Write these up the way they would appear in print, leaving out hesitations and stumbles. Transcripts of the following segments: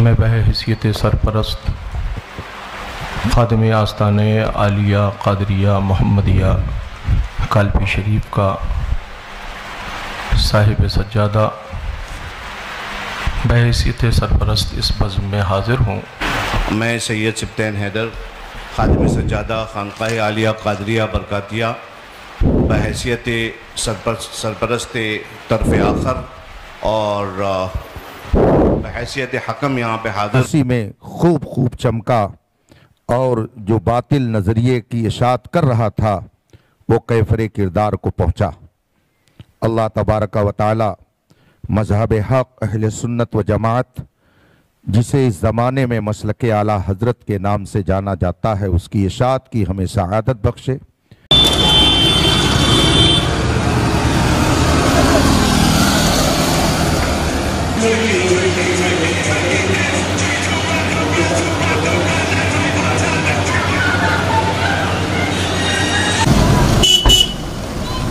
میں بحیثیت سرپرست خادم آستانِ عالیہ قادریہ محمدیہ کالپی شریف کا صاحب سجادہ بحیثیت سرپرست اس بزم میں حاضر ہوں۔ میں سید سبطین حیدر خادم سجادہ خانقاہ عالیہ قادریہ برکاتیہ بحیثیت سرپرست طرف آخر اور بحیثیت حکم یہاں پہ حاضر اسی میں خوب چمکا اور جو باطل نظریے کی اشاعت کر رہا تھا وہ کیفر کردار کو پہنچا۔ اللہ تبارک و تعالی مذہب حق اہل سنت و جماعت جسے اس زمانے میں مسلک اعلیٰ حضرت کے نام سے جانا جاتا ہے اس کی اشاعت کی ہمیں سعادت بخشے۔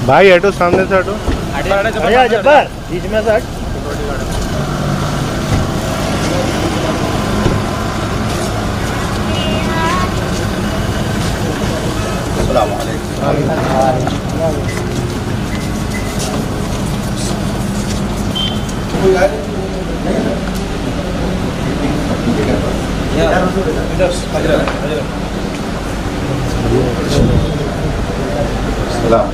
بھائی ہٹو سامنے سے ہٹو جبر بیچ میں سے ہٹ۔ السلام علیکم۔ السلام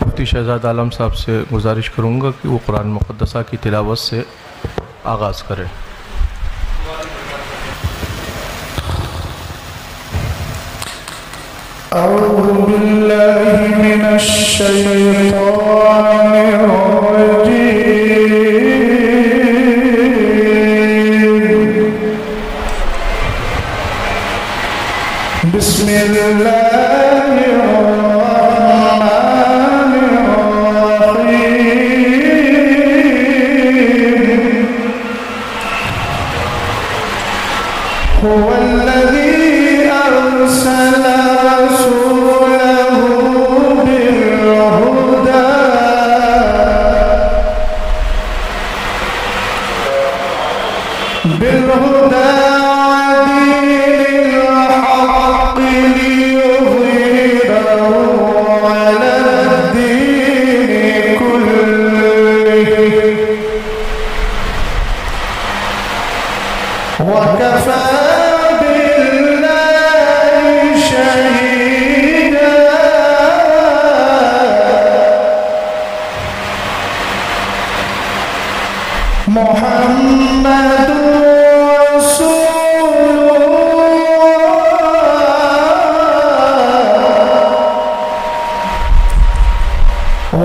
مفتی شہزاد عالم صاحب سے گزارش کروں گا کہ وہ قرآن مقدسہ کی تلاوت سے آغاز کریں۔ أعوذ بالله من الشيطان الرجيم. بسم الله الرحمن الرحيم. هو الذي أرسل رسوله بالهدى ودين الحق ليظهره على الدين كله وكفى محمد رسول الله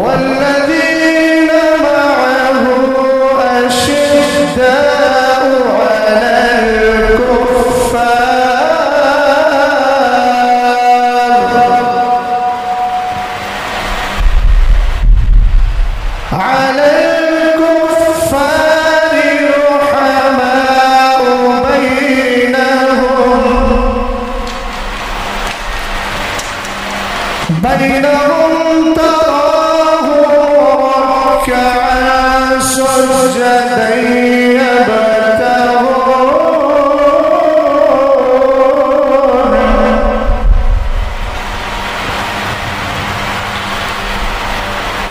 والذين معه أشداء على الكفار بينهم تراهم ركعا سجدا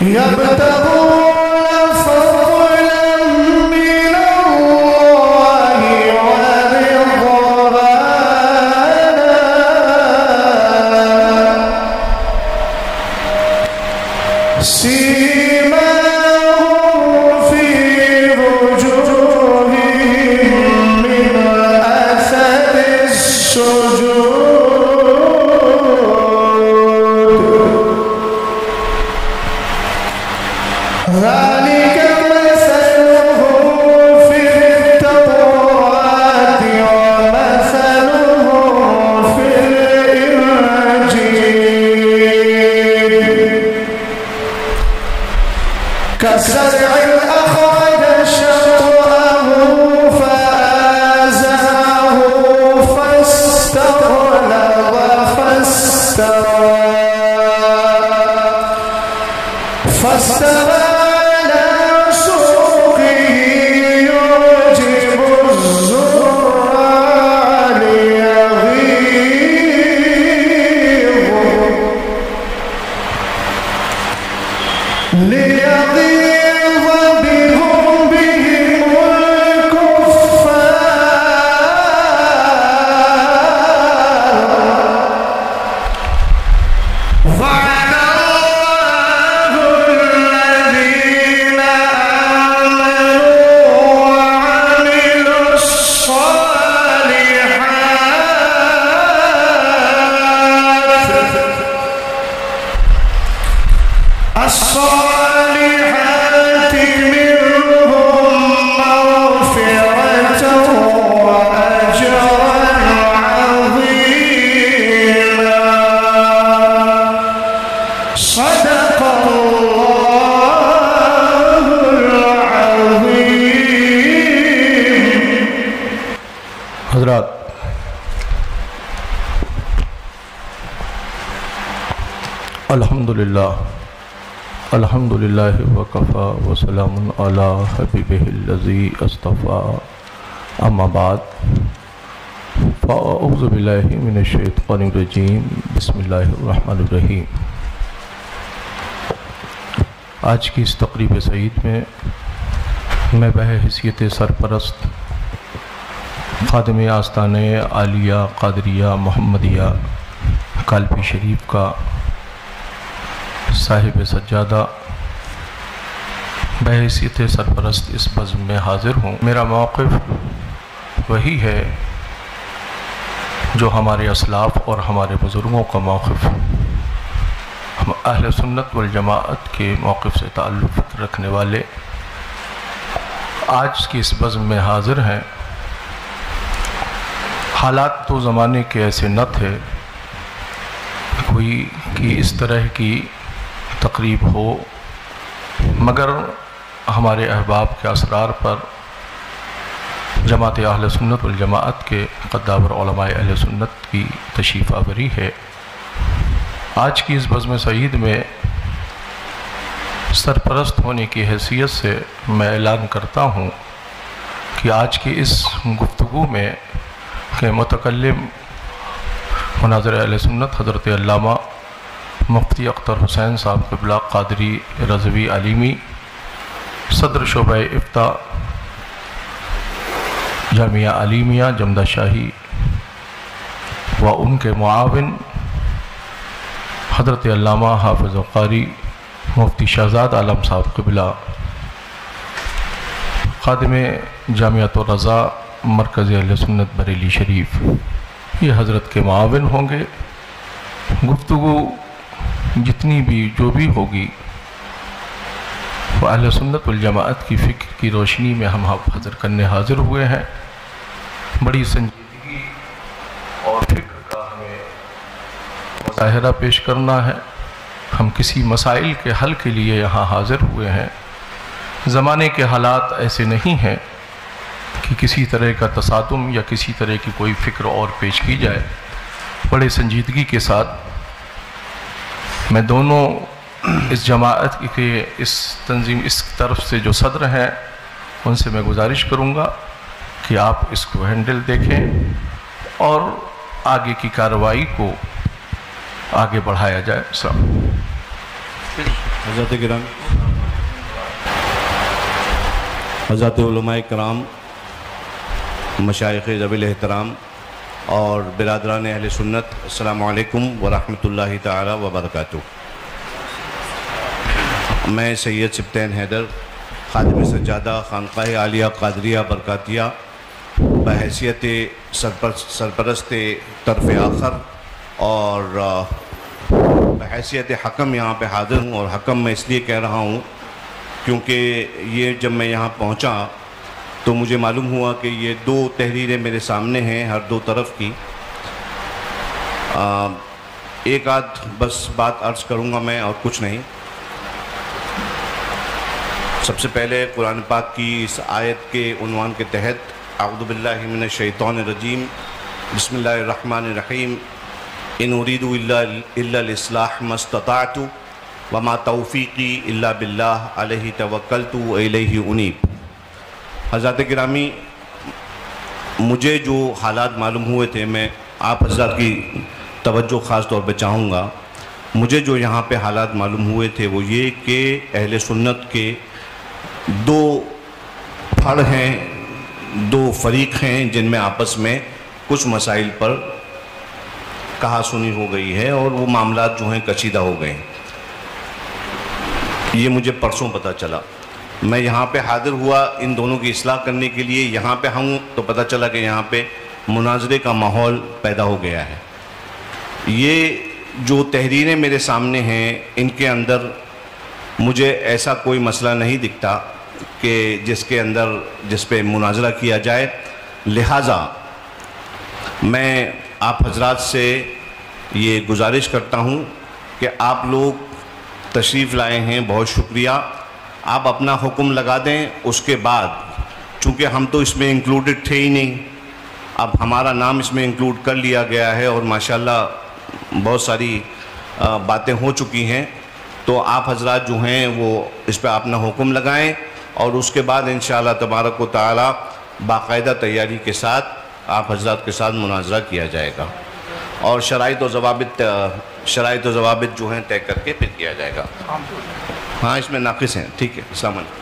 يبتغون فضلا من الله ورضوانا سيماهم في وجوههم من أثر السجود ذلك مثلهم في التوراة ومثلهم في الإنجيل كزرع أخرج شطأه فآزره فاستغلظ فاستوى على سوقه يعجب الزراع ليغيظ بهم الكفار وعد الله الذين آمنوا وعملوا الصالحات منهم مغفرة وأجرا عظيما صدق الله العظيم. حضرات، الحمدللہ وکفا وسلام علی حبیبہ الذی اصطفیٰ، اما بعد فاعوذ باللہ من الشیطان الرجیم، بسم اللہ الرحمن الرحیم۔ آج کی اس تقریب سعید میں میں بحیثیت سرپرست خادم آستانہ عالیہ قادریہ محمدیہ کالپی شریف کا صاحب سجادہ بحیثیت سرپرست اس بزم میں حاضر ہوں۔ میرا موقف وہی ہے جو ہمارے اسلاف اور ہمارے بزرگوں کا موقف، ہم اہل سنت والجماعت کے موقف سے تعلق رکھنے والے آج کی اس بزم میں حاضر ہیں۔ حالات تو زمانے کے ایسے نہ تھے کوئی کہ اس طرح کی تقریب ہو، مگر ہمارے احباب کے اسرار پر جماعت اہل سنت والجماعت کے قدابر علماء اہل سنت کی تشریف آوری ہے۔ آج کی اس بزم سعید میں سرپرست ہونے کی حیثیت سے میں اعلان کرتا ہوں کہ آج کی اس گفتگو میں کہ متکلم مناظر اہل سنت حضرت علامہ مفتی اختر حسین صاحب قبلہ قادری رضوی علیمی، صدر شعبہ افتاء جامعہ علیمیہ جمدہ شاہی، و ان کے معاون حضرت علامہ حافظ و قاری مفتی شہزاد عالم صاحب قبلہ، خادم جامعۃ الرضا مرکز اہل سنت بریلی شریف، یہ حضرت کے معاون ہوں گے۔ گفتگو جتنی بھی جو بھی ہوگی وہ اہل سنت والجماعت کی فکر کی روشنی میں ہم حاضر ہوئے ہیں۔ بڑی سنجیدگی اور فکر کا ہمیں مظاہرہ پیش کرنا ہے۔ ہم کسی مسائل کے حل کے لیے یہاں حاضر ہوئے ہیں۔ زمانے کے حالات ایسے نہیں ہیں کہ کسی طرح کا تصادم یا کسی طرح کی کوئی فکر اور پیش کی جائے۔ بڑے سنجیدگی کے ساتھ میں دونوں اس جماعت کے اس تنظیم اس طرف سے جو صدر ہیں ان سے میں گزارش کروں گا کہ آپ اس کو ہینڈل دیکھیں اور آگے کی کارروائی کو آگے بڑھایا جائے۔ حضرت گرامی، حضرت علماء کرام، مشائخ ذوی الاحترام اور برادران اہل سنت، السلام علیکم ورحمۃ اللہ تعالی وبرکاتہ۔ میں سید سبطین حیدر، خادم سجادہ خانقاہ عالیہ قادریہ برکاتیہ، بحیثیت سرپرست طرف آخر اور بحیثیت حکم یہاں پہ حاضر ہوں، اور حکم میں اس لیے کہہ رہا ہوں کیونکہ یہ جب میں یہاں پہنچا تو مجھے معلوم ہوا کہ یہ دو تحریریں میرے سامنے ہیں ہر دو طرف کی۔ ایک آدھ بس بات عرض کروں گا میں اور کچھ نہیں۔ سب سے پہلے قرآن پاک کی اس آیت کے عنوان کے تحت اعوذ باللہ من الشیطان الرجیم، بسم اللہ الرحمن الرحیم، ان اريد الا الاصلاح ما استطعت وما توفیقی الا باللہ علیہ توکلت والیہ انیب۔ حضرات گرامی، مجھے جو حالات معلوم ہوئے تھے میں آپ حضرات کی توجہ خاص طور پہ چاہوں گا۔ مجھے جو یہاں پہ حالات معلوم ہوئے تھے وہ یہ کہ اہل سنت کے دو پھڑ ہیں، دو فریق ہیں جن میں آپس میں کچھ مسائل پر کہا سنی ہو گئی ہے اور وہ معاملات جو ہیں کشیدہ ہو گئے ہیں۔ یہ مجھے پرسوں پتہ چلا۔ میں یہاں پہ حاضر ہوا ان دونوں کی اصلاح کرنے کے لیے، یہاں پہ ہوں تو پتہ چلا کہ یہاں پہ مناظرے کا ماحول پیدا ہو گیا ہے۔ یہ جو تحریریں میرے سامنے ہیں ان کے اندر مجھے ایسا کوئی مسئلہ نہیں دکھتا کہ جس پہ مناظرہ کیا جائے، لہٰذا میں آپ حضرات سے یہ گزارش کرتا ہوں کہ آپ لوگ تشریف لائے ہیں، بہت شکریہ۔ آپ اپنا حکم لگا دیں، اس کے بعد چونکہ ہم تو اس میں انکلوڈڈ تھے ہی نہیں، اب ہمارا نام اس میں انکلوڈ کر لیا گیا ہے اور ماشاءاللہ بہت ساری باتیں ہو چکی ہیں، تو آپ حضرات جو ہیں وہ اس پہ اپنا حکم لگائیں اور اس کے بعد انشاءاللہ تبارک و تعالی باقاعدہ تیاری کے ساتھ آپ حضرات کے ساتھ مناظرہ کیا جائے گا اور شرائط و ضوابط جو ہیں طے کر کے پھر کیا جائے گا۔ ہاں اس میں ناقص ہیں، ٹھیک ہے، السلام علیکم۔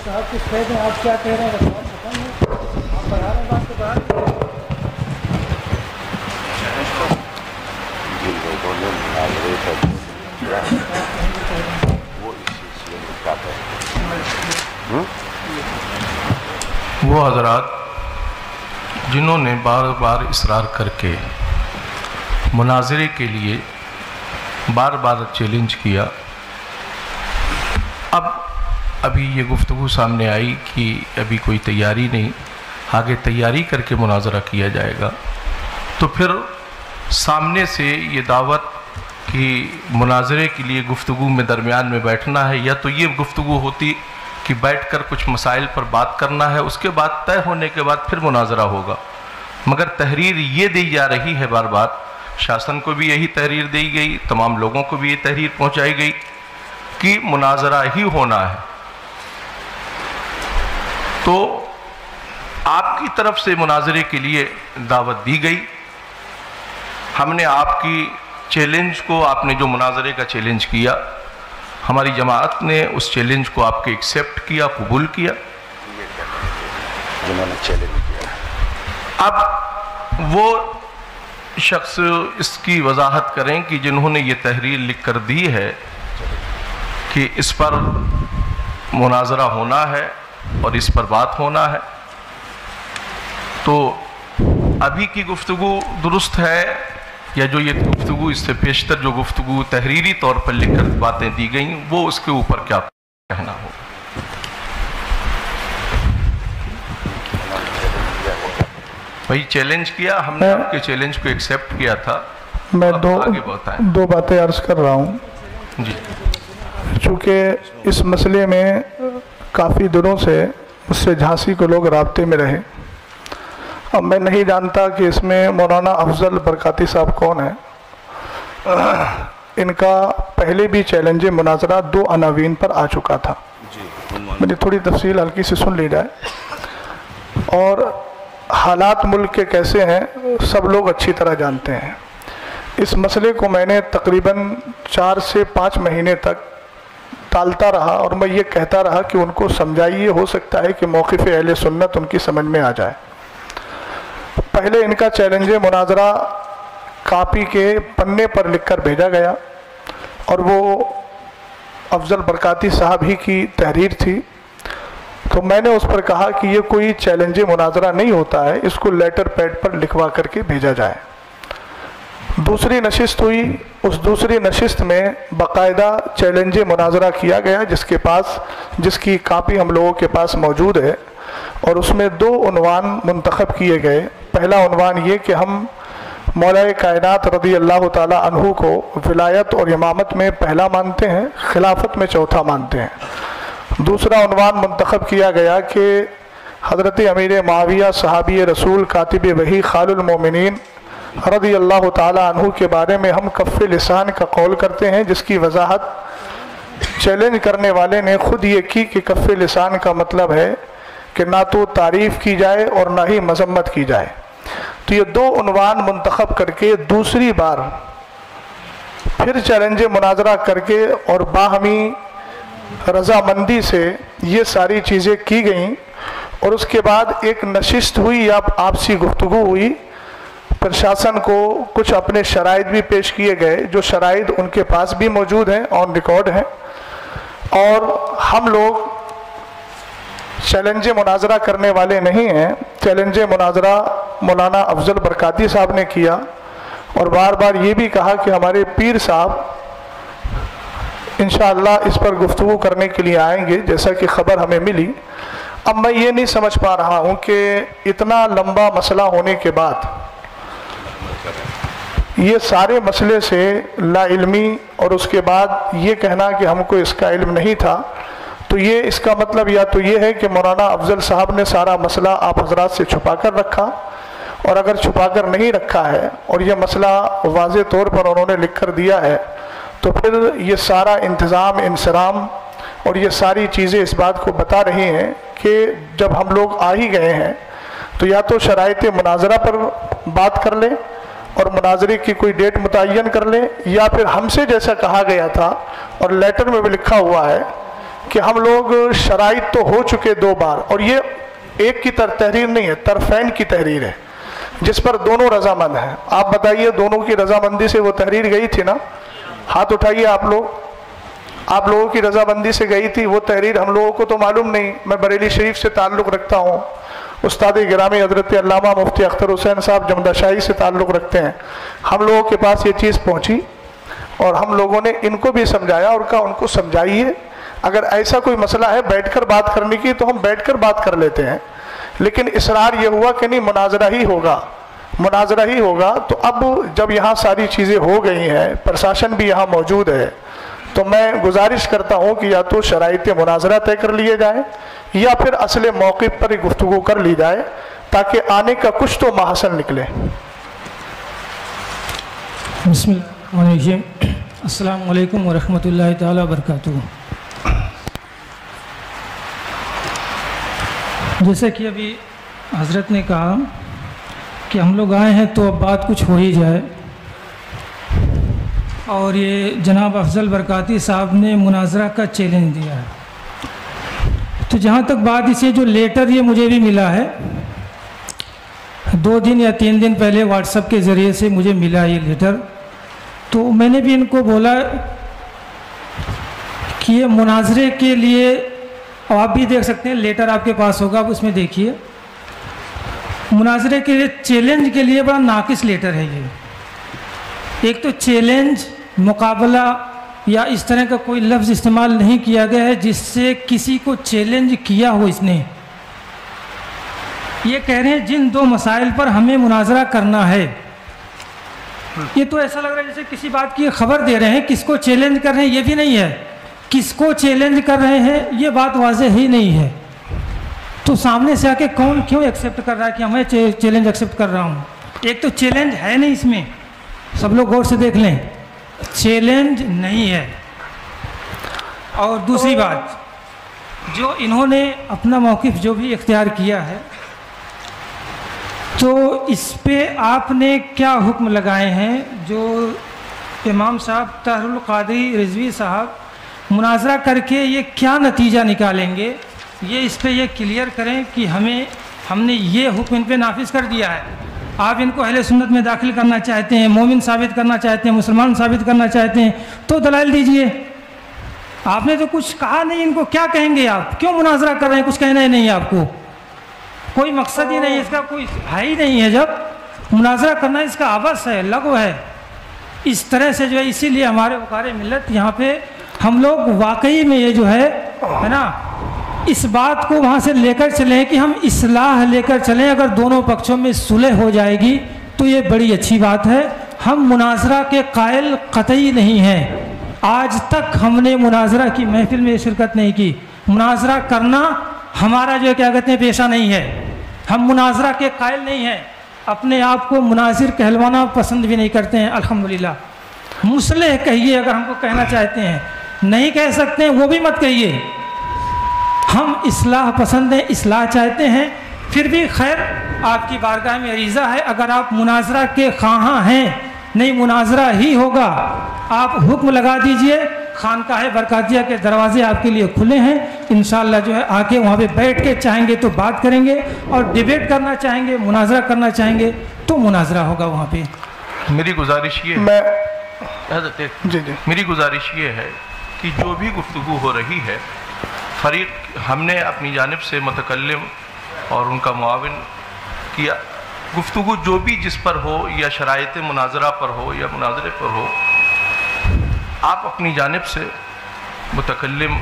صاحب کچھ کہہ دیں، آپ کیا کہہ رہے ہیں؟ آپ بڑھا رہے ہیں بات کو بڑھا رہے ہیں۔ وہ حضرات جنہوں نے بار بار اصرار کر کے مناظرے کے لیے بار بار چیلنج کیا، ابھی یہ گفتگو سامنے آئی کہ ابھی کوئی تیاری نہیں، آگے تیاری کر کے مناظرہ کیا جائے گا، تو پھر سامنے سے یہ دعوت کہ مناظرے کے لیے گفتگو میں درمیان میں بیٹھنا ہے، یا تو یہ گفتگو ہوتی کہ بیٹھ کر کچھ مسائل پر بات کرنا ہے، اس کے بعد طے ہونے کے بعد پھر مناظرہ ہوگا، مگر تحریر یہ دی جا رہی ہے بار بار، شاسن کو بھی یہی تحریر دی گئی، تمام لوگوں کو بھی یہ تحریر پہنچائی گئی کہ مناظرہ ہی ہونا ہے۔ تو آپ کی طرف سے مناظرے کے لیے دعوت دی گئی، ہم نے آپ کی چیلنج کو، آپ نے جو مناظرے کا چیلنج کیا، ہماری جماعت نے اس چیلنج کو آپ کے ایکسیپٹ کیا، قبول کیا۔ جنہوں نے چیلنج کیا، اب وہ شخص اس کی وضاحت کریں کہ جنہوں نے یہ تحریر لکھ کر دی ہے کہ اس پر مناظرہ ہونا ہے اور اس پر بات ہونا ہے، تو ابھی کی گفتگو درست ہے یا جو یہ گفتگو اس سے پیشتر جو گفتگو تحریری طور پر لکھ کر باتیں دی گئیں، وہ اس کے اوپر کیا کہنا ہوگا؟ بھائی چیلنج کیا، ہم نے آپ کے چیلنج کو ایکسیپٹ کیا تھا، میں آگے بتائیں۔ دو باتیں عرض کر رہا ہوں۔ جی، چونکہ اس مسئلے میں کافی دنوں سے مجھ سے جھانسی کے لوگ رابطے میں رہے، اب میں نہیں جانتا کہ اس میں مولانا افضل برکاتی صاحب کون ہیں۔ ان کا پہلے بھی چیلنج مناظرہ 2 عناوین پر آ چکا تھا، میری تھوڑی تفصیل ہلکی سے سن لی جائے، اور حالات ملک کے کیسے ہیں سب لوگ اچھی طرح جانتے ہیں۔ اس مسئلے کو میں نے تقریباً 4 سے 5 مہینے تک ٹالتا رہا، اور میں یہ کہتا رہا کہ ان کو سمجھائیے، ہو سکتا ہے کہ موقف اہل سنت ان کی سمجھ میں آ جائے۔ پہلے ان کا چیلنج مناظرہ کاپی کے پنے پر لکھ کر بھیجا گیا، اور وہ افضل برکاتی صاحب ہی کی تحریر تھی، تو میں نے اس پر کہا کہ یہ کوئی چیلنج مناظرہ نہیں ہوتا ہے، اس کو لیٹر پیڈ پر لکھوا کر کے بھیجا جائے۔ دوسری نشست ہوئی، اس دوسری نشست میں باقاعدہ چیلنج مناظرہ کیا گیا، جس کی کاپی ہم لوگوں کے پاس موجود ہے، اور اس میں 2 عنوان منتخب کیے گئے۔ پہلا عنوان یہ کہ ہم مولا کائنات رضی اللہ تعالی عنہ کو ولایت اور امامت میں پہلا مانتے ہیں، خلافت میں چوتھا مانتے ہیں۔ دوسرا عنوان منتخب کیا گیا کہ حضرت امیر معاویہ صحابی رسول کاتب وحی خال المومنین رضی اللہ تعالی عنہ کے بارے میں ہم کف لسان کا قول کرتے ہیں، جس کی وضاحت چیلنج کرنے والے نے خود یہ کی کہ کف لسان کا مطلب ہے کہ نہ تو تعریف کی جائے اور نہ ہی مذمت کی جائے۔ تو یہ 2 عنوان منتخب کر کے دوسری بار پھر چیلنج مناظرہ کر کے اور باہمی رضامندی سے یہ ساری چیزیں کی گئیں، اور اس کے بعد ایک نشست ہوئی یا آپسی گفتگو ہوئی۔ پرشاسن کو کچھ اپنے شرائط بھی پیش کیے گئے، جو شرائط ان کے پاس بھی موجود ہیں، آن ریکارڈ ہیں، اور ہم لوگ چیلنج مناظرہ کرنے والے نہیں ہیں۔ چیلنج مناظرہ مولانا افضل برکاتی صاحب نے کیا، اور بار بار یہ بھی کہا کہ ہمارے پیر صاحب انشاءاللہ اس پر گفتگو کرنے کے لیے آئیں گے، جیسا کہ خبر ہمیں ملی۔ اب میں یہ نہیں سمجھ پا رہا ہوں کہ اتنا لمبا مسئلہ ہونے کے بعد یہ سارے مسئلے سے لا علمی، اور اس کے بعد یہ کہنا کہ ہم کو اس کا علم نہیں تھا، تو یہ اس کا مطلب یا تو یہ ہے کہ مولانا افضل صاحب نے سارا مسئلہ آپ حضرات سے چھپا کر رکھا، اور اگر چھپا کر نہیں رکھا ہے اور یہ مسئلہ واضح طور پر انہوں نے لکھ کر دیا ہے، تو پھر یہ سارا انتظام انصرام اور یہ ساری چیزیں اس بات کو بتا رہی ہیں کہ جب ہم لوگ آ ہی گئے ہیں تو یا تو شرائط مناظرہ پر بات کر لیں اور مناظرے کی کوئی ڈیٹ متعین کر لیں، یا پھر ہم سے جیسا کہا گیا تھا اور لیٹر میں بھی لکھا ہوا ہے کہ ہم لوگ شرائط تو ہو چکے 2 بار، اور یہ ایک کی تحریر نہیں ہے، طرفین کی تحریر ہے جس پر دونوں رضامند ہیں۔ آپ بتائیے دونوں کی رضامندی سے وہ تحریر گئی تھی نا؟ ہاتھ اٹھائیے آپ لوگ. آپ لوگوں کی رضامندی سے گئی تھی وہ تحریر, ہم لوگوں کو تو معلوم نہیں. میں بریلی شریف سے تعلق رکھتا ہوں. استاد گرامی حضرت علامہ مفتی اختر حسین صاحب جمدہ شاہی سے تعلق رکھتے ہیں. ہم لوگوں کے پاس یہ چیز پہنچی اور ہم لوگوں نے ان کو بھی سمجھایا اور کہا ان کو سمجھائیے, اگر ایسا کوئی مسئلہ ہے بیٹھ کر بات کرنے کی تو ہم بیٹھ کر بات کر لیتے ہیں. لیکن اصرار یہ ہوا کہ نہیں مناظرہ ہی ہوگا, مناظرہ ہی ہوگا. تو اب جب یہاں ساری چیزیں ہو گئی ہیں, پرشاسن بھی یہاں موجود ہے, تو میں گزارش کرتا ہوں کہ یا تو شرائط مناظرہ طے کر لیے جائیں یا پھر اصل موقف پر گفتگو کر لی جائے تاکہ آنے کا کچھ تو محصل نکلے. بسم اللہ الرحمن الرحیم. السلام علیکم ورحمۃ اللہ تعالیٰ وبرکاتہ. جیسا کہ ابھی حضرت نے کہا کہ ہم لوگ آئے ہیں تو اب بات کچھ ہو ہی جائے, اور یہ جناب افضل برکاتی صاحب نے مناظرہ کا چیلنج دیا ہے. تو جہاں تک بات اسے جو لیٹر یہ مجھے بھی ملا ہے, 2 دن یا 3 دن پہلے واٹس ایپ کے ذریعے سے مجھے ملا یہ لیٹر. تو میں نے بھی ان کو بولا کہ یہ مناظرے کے لیے, اور آپ بھی دیکھ سکتے ہیں لیٹر آپ کے پاس ہوگا, آپ اس میں دیکھیے, مناظرے کے لیے چیلنج کے لیے بڑا ناقص لیٹر ہے یہ. ایک تو چیلنج, مقابلہ یا اس طرح کا کوئی لفظ استعمال نہیں کیا گیا ہے جس سے کسی کو چیلنج کیا ہو. اس نے یہ کہہ رہے ہیں جن 2 مسائل پر ہمیں مناظرہ کرنا ہے. یہ تو ایسا لگ رہا ہے جیسے کسی بات کی خبر دے رہے ہیں. کس کو چیلنج کر رہے ہیں یہ بھی نہیں ہے, کس کو چیلنج کر رہے ہیں یہ بات واضح ہی نہیں ہے. تو سامنے سے آ کے کون کیوں ایکسیپٹ کر رہا ہے کہ میں چیلنج ایکسیپٹ کر رہا ہوں؟ ایک تو چیلنج ہے نہیں اس میں, سب لوگ غور سے دیکھ لیں, چیلنج نہیں ہے. اور دوسری بات, جو انہوں نے اپنا موقف جو بھی اختیار کیا ہے تو اس پہ آپ نے کیا حکم لگائے ہیں؟ جو امام صاحب طاہر القادری رضوی صاحب مناظرہ کر کے یہ کیا نتیجہ نکالیں گے, یہ اس پہ یہ کلیئر کریں کہ ہم نے یہ حکم ان پہ نافذ کر دیا ہے. آپ ان کو اہل سنت میں داخل کرنا چاہتے ہیں, مومن ثابت کرنا چاہتے ہیں, مسلمان ثابت کرنا چاہتے ہیں تو دلائل دیجئے. آپ نے تو کچھ کہا نہیں, ان کو کیا کہیں گے آپ؟ کیوں مناظرہ کر رہے ہیں؟ کچھ کہنا ہی نہیں ہے آپ کو, کوئی مقصد ہی نہیں ہے اس کا, کوئی ہے ہی نہیں ہے. جب مناظرہ کرنا اس کا عبث ہے, لغو ہے. اس طرح سے جو ہے, اسی لیے ہمارے وقار ملت یہاں پہ ہم لوگ واقعی میں یہ جو ہے نا, اس بات کو وہاں سے لے کر چلیں کہ ہم اصلاح لے کر چلیں. اگر دونوں پکشوں میں صلح ہو جائے گی تو یہ بڑی اچھی بات ہے. ہم مناظرہ کے قائل قطعی نہیں ہیں. آج تک ہم نے مناظرہ کی محفل میں شرکت نہیں کی. مناظرہ کرنا ہمارا جو کیا کہتے ہیں پیشہ نہیں ہے. ہم مناظرہ کے قائل نہیں ہیں. اپنے آپ کو مناظر کہلوانا پسند بھی نہیں کرتے ہیں الحمدللہ. مصلح کہیے اگر ہم کو کہنا چاہتے ہیں, نہیں کہہ سکتے ہیں وہ بھی مت کہیے. ہم اصلاح پسند ہیں, اصلاح چاہتے ہیں. پھر بھی خیر آپ کی بارگاہ میں عریضہ ہے, اگر آپ مناظرہ کے خواہاں ہیں, نہیں مناظرہ ہی ہوگا, آپ حکم لگا دیجئے. خانقاہ برکاتیہ کے دروازے آپ کے لیے کھلے ہیں. انشاءاللہ جو ہے آ کے وہاں پہ بیٹھ کے چاہیں گے تو بات کریں گے, اور ڈیبیٹ کرنا چاہیں گے, مناظرہ کرنا چاہیں گے تو مناظرہ ہوگا وہاں پہ. میری گزارش یہ ہے حضرت, میری گزارش یہ ہے کہ جو بھی گفتگو ہو رہی ہے, فریق ہم نے اپنی جانب سے متکلم اور ان کا معاون کیا, گفتگو جو بھی جس پر ہو, یا شرائط مناظرہ پر ہو یا مناظرے پر ہو, آپ اپنی جانب سے متکلم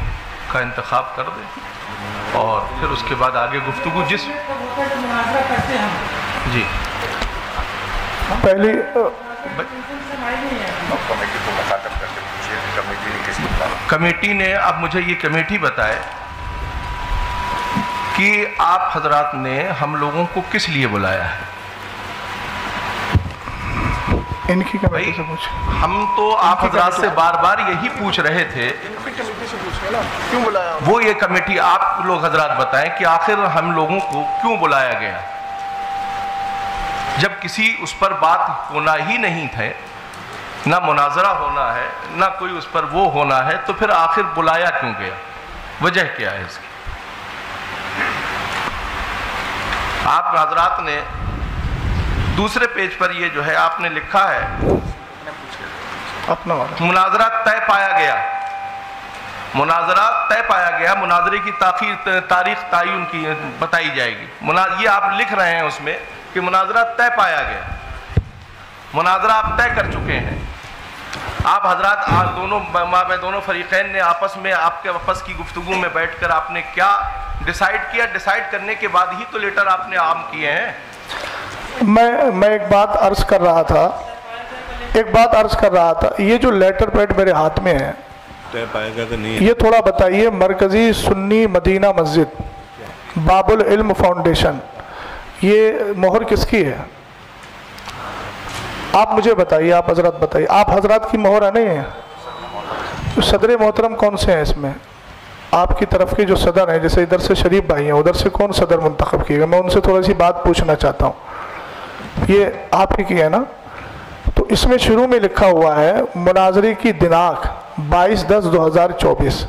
کا انتخاب کر دیں اور پھر اس کے بعد آگے گفتگو جس مناظرہ کرتے ہیں. جی پہلی کمیٹی نے, اب مجھے یہ کمیٹی بتائے کہ آپ حضرات نے ہم لوگوں کو کس لیے بلایا ہے. ان کی کمیٹی سے پوچھ. ہم تو آپ حضرات سے بار بار یہی پوچھ رہے تھے, کیوں بلایا؟ وہ یہ کمیٹی آپ لوگ حضرات بتائیں کہ آخر ہم لوگوں کو کیوں بلایا گیا. جب کسی اس پر بات ہونا ہی نہیں تھے, نہ مناظرہ ہونا ہے, نہ کوئی اس پر وہ ہونا ہے, تو پھر آخر بلایا کیوں گیا؟ وجہ کیا ہے اس کی؟ آپ حضرات نے دوسرے پیج پر یہ جو ہے آپ نے لکھا ہے اپنا والا مناظرہ طے پایا گیا، مناظرہ طے پایا گیا، مناظرے کی تاریخ تعین کی بتائی جائے گی۔ یہ آپ لکھ رہے ہیں اس میں کہ مناظرہ طے پایا گیا، مناظرہ آپ طے کر چکے ہیں۔ آپ حضرات دونوں فریقین نے آپس میں آپ کے آپس کی گفتگو میں بیٹھ کر آپ نے کیا ڈیسائیڈ کیا؟ ڈیسائیڈ کرنے کے بعد ہی تو لیٹر آپ نے عام کیے ہیں۔ میں ایک بات عرض کر رہا تھا، یہ جو لیٹر پیڈ میرے ہاتھ میں ہے یہ تھوڑا بتائیے، مرکزی سنی مدینہ مسجد باب العلم فاؤنڈیشن، یہ مہر کس کی ہے؟ آپ مجھے بتائیے، آپ حضرات بتائیے، آپ حضرات کی مہر ہے نہیں ہے؟ صدر محترم کون سے ہیں اس میں؟ آپ کی طرف کے جو صدر ہیں، جیسے ادھر سے شریف بھائی ہیں، ادھر سے کون صدر منتخب کیے گا؟ میں ان سے تھوڑی سی بات پوچھنا چاہتا ہوں، یہ آپ ہی کی ہے نا؟ تو اس میں شروع میں لکھا ہوا ہے مناظرے کی دناک 22/10/2024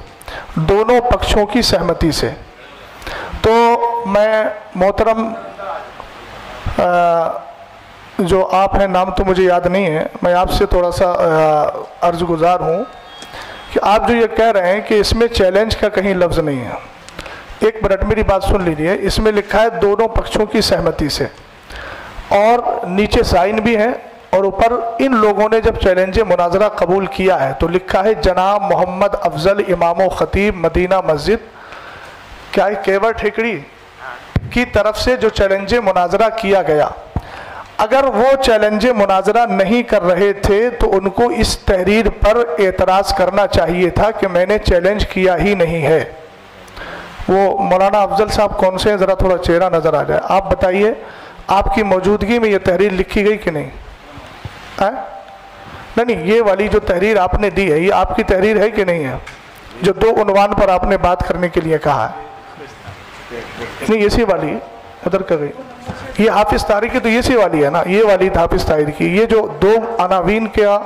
دونوں پکشوں کی سہمتی سے۔ تو میں محترم جو آپ ہیں، نام تو مجھے یاد نہیں ہے، میں آپ سے تھوڑا سا عرض گزار ہوں کہ آپ جو یہ کہہ رہے ہیں کہ اس میں چیلنج کا کہیں لفظ نہیں ہے، ایک منٹ میری بات سن لیجیے۔ اس میں لکھا ہے دونوں پکشوں کی سہمتی سے، اور نیچے سائن بھی ہے، اور اوپر ان لوگوں نے جب چیلنج مناظرہ قبول کیا ہے تو لکھا ہے جناب محمد افضل امام و خطیب مدینہ مسجد کیا کیور ٹھیکڑی کی طرف سے جو چیلنج مناظرہ کیا گیا۔ اگر وہ چیلنج مناظرہ نہیں کر رہے تھے تو ان کو اس تحریر پر اعتراض کرنا چاہیے تھا کہ میں نے چیلنج کیا ہی نہیں ہے۔ وہ مولانا افضل صاحب کون سے ہیں؟ ذرا تھوڑا چہرہ نظر آ جائے، آپ بتائیے آپ کی موجودگی میں یہ تحریر لکھی گئی کہ نہیں؟ نہیں، یہ والی جو تحریر آپ نے دی ہے یہ آپ کی تحریر ہے کہ نہیں ہے؟ جو دو عنوان پر آپ نے بات کرنے کے لیے کہا ہے، نہیں اسی والی ادھر کر گئی، یہ حافظ طاہری کی تو اسی والی ہے نا، یہ والی حافظ طاہری کی۔ یہ جو دو عناوین کا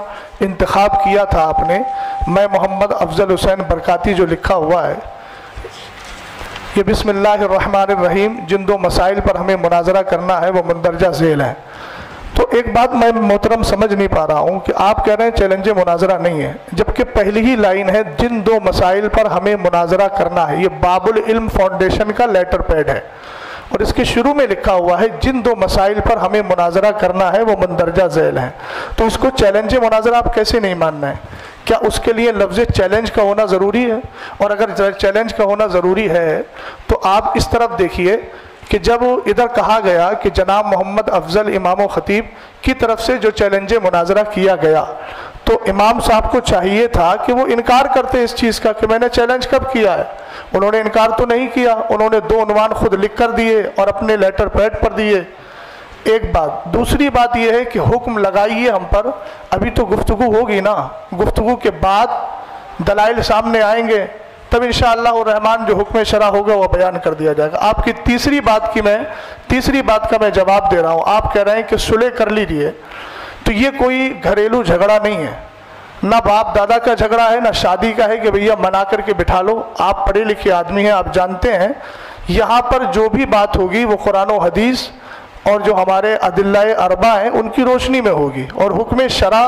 انتخاب کیا تھا آپ نے، میں محمد افضل حسین برکاتی جو لکھا ہوا ہے، یہ بسم اللہ الرحمن الرحیم، جن دو مسائل پر ہمیں مناظرہ کرنا ہے وہ مندرجہ ذیل ہے۔ تو ایک بات میں محترم سمجھ نہیں پا رہا ہوں کہ آپ کہہ رہے ہیں چیلنج مناظرہ نہیں ہے، جبکہ پہلی ہی لائن ہے جن دو مسائل پر ہمیں مناظرہ کرنا ہے، یہ باب العلم فاؤنڈیشن کا لیٹر پیڈ ہے، اور اس کے شروع میں لکھا ہوا ہے جن دو مسائل پر ہمیں مناظرہ کرنا ہے وہ مندرجہ ذیل ہیں۔ تو اس کو چیلنج مناظرہ آپ کیسے نہیں ماننا ہے؟ کیا اس کے لیے لفظ چیلنج کا ہونا ضروری ہے؟ اور اگر چیلنج کا ہونا ضروری ہے تو آپ اس طرف دیکھیے کہ جب ادھر کہا گیا کہ جناب محمد افضل امام و خطیب کی طرف سے جو چیلنج مناظرہ کیا گیا، تو امام صاحب کو چاہیے تھا کہ وہ انکار کرتے اس چیز کا کہ میں نے چیلنج کب کیا ہے۔ انہوں نے انکار تو نہیں کیا، انہوں نے دو عنوان خود لکھ کر دیے اور اپنے لیٹر پیڈ پر دیے۔ ایک بات، دوسری بات یہ ہے کہ حکم لگائیے ہم پر، ابھی تو گفتگو ہوگی نا، گفتگو کے بعد دلائل سامنے آئیں گے، تب انشاءاللہ الرحمن جو حکم شرع ہوگا وہ بیان کر دیا جائے گا۔ آپ کی تیسری بات کا میں جواب دے رہا ہوں، آپ کہہ رہے ہیں کہ صلح کر لیجیے، تو یہ کوئی گھریلو جھگڑا نہیں ہے، نہ باپ دادا کا جھگڑا ہے، نہ شادی کا ہے کہ بھیا منا کر کے بٹھا لو۔ آپ پڑھے لکھے آدمی ہیں، آپ جانتے ہیں یہاں پر جو بھی بات ہوگی وہ قرآن و حدیث اور جو ہمارے ادلہ اربع ہیں ان کی روشنی میں ہوگی، اور حکم شرع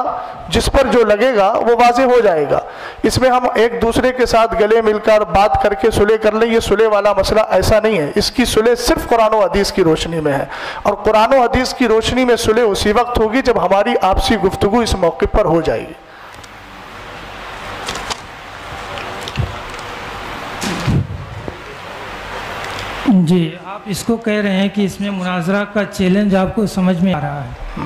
جس پر جو لگے گا وہ واضح ہو جائے گا۔ اس میں ہم ایک دوسرے کے ساتھ گلے مل کر بات کر کے صلح کر لیں، یہ صلح والا مسئلہ ایسا نہیں ہے۔ اس کی صلح صرف قرآن و حدیث کی روشنی میں ہے، اور قرآن و حدیث کی روشنی میں صلح اسی وقت ہوگی جب ہماری آپسی گفتگو اس موقع پر ہو جائے گی۔ جی، آپ اس کو کہہ رہے ہیں کہ اس میں مناظرہ کا چیلنج آپ کو سمجھ میں آ رہا ہے،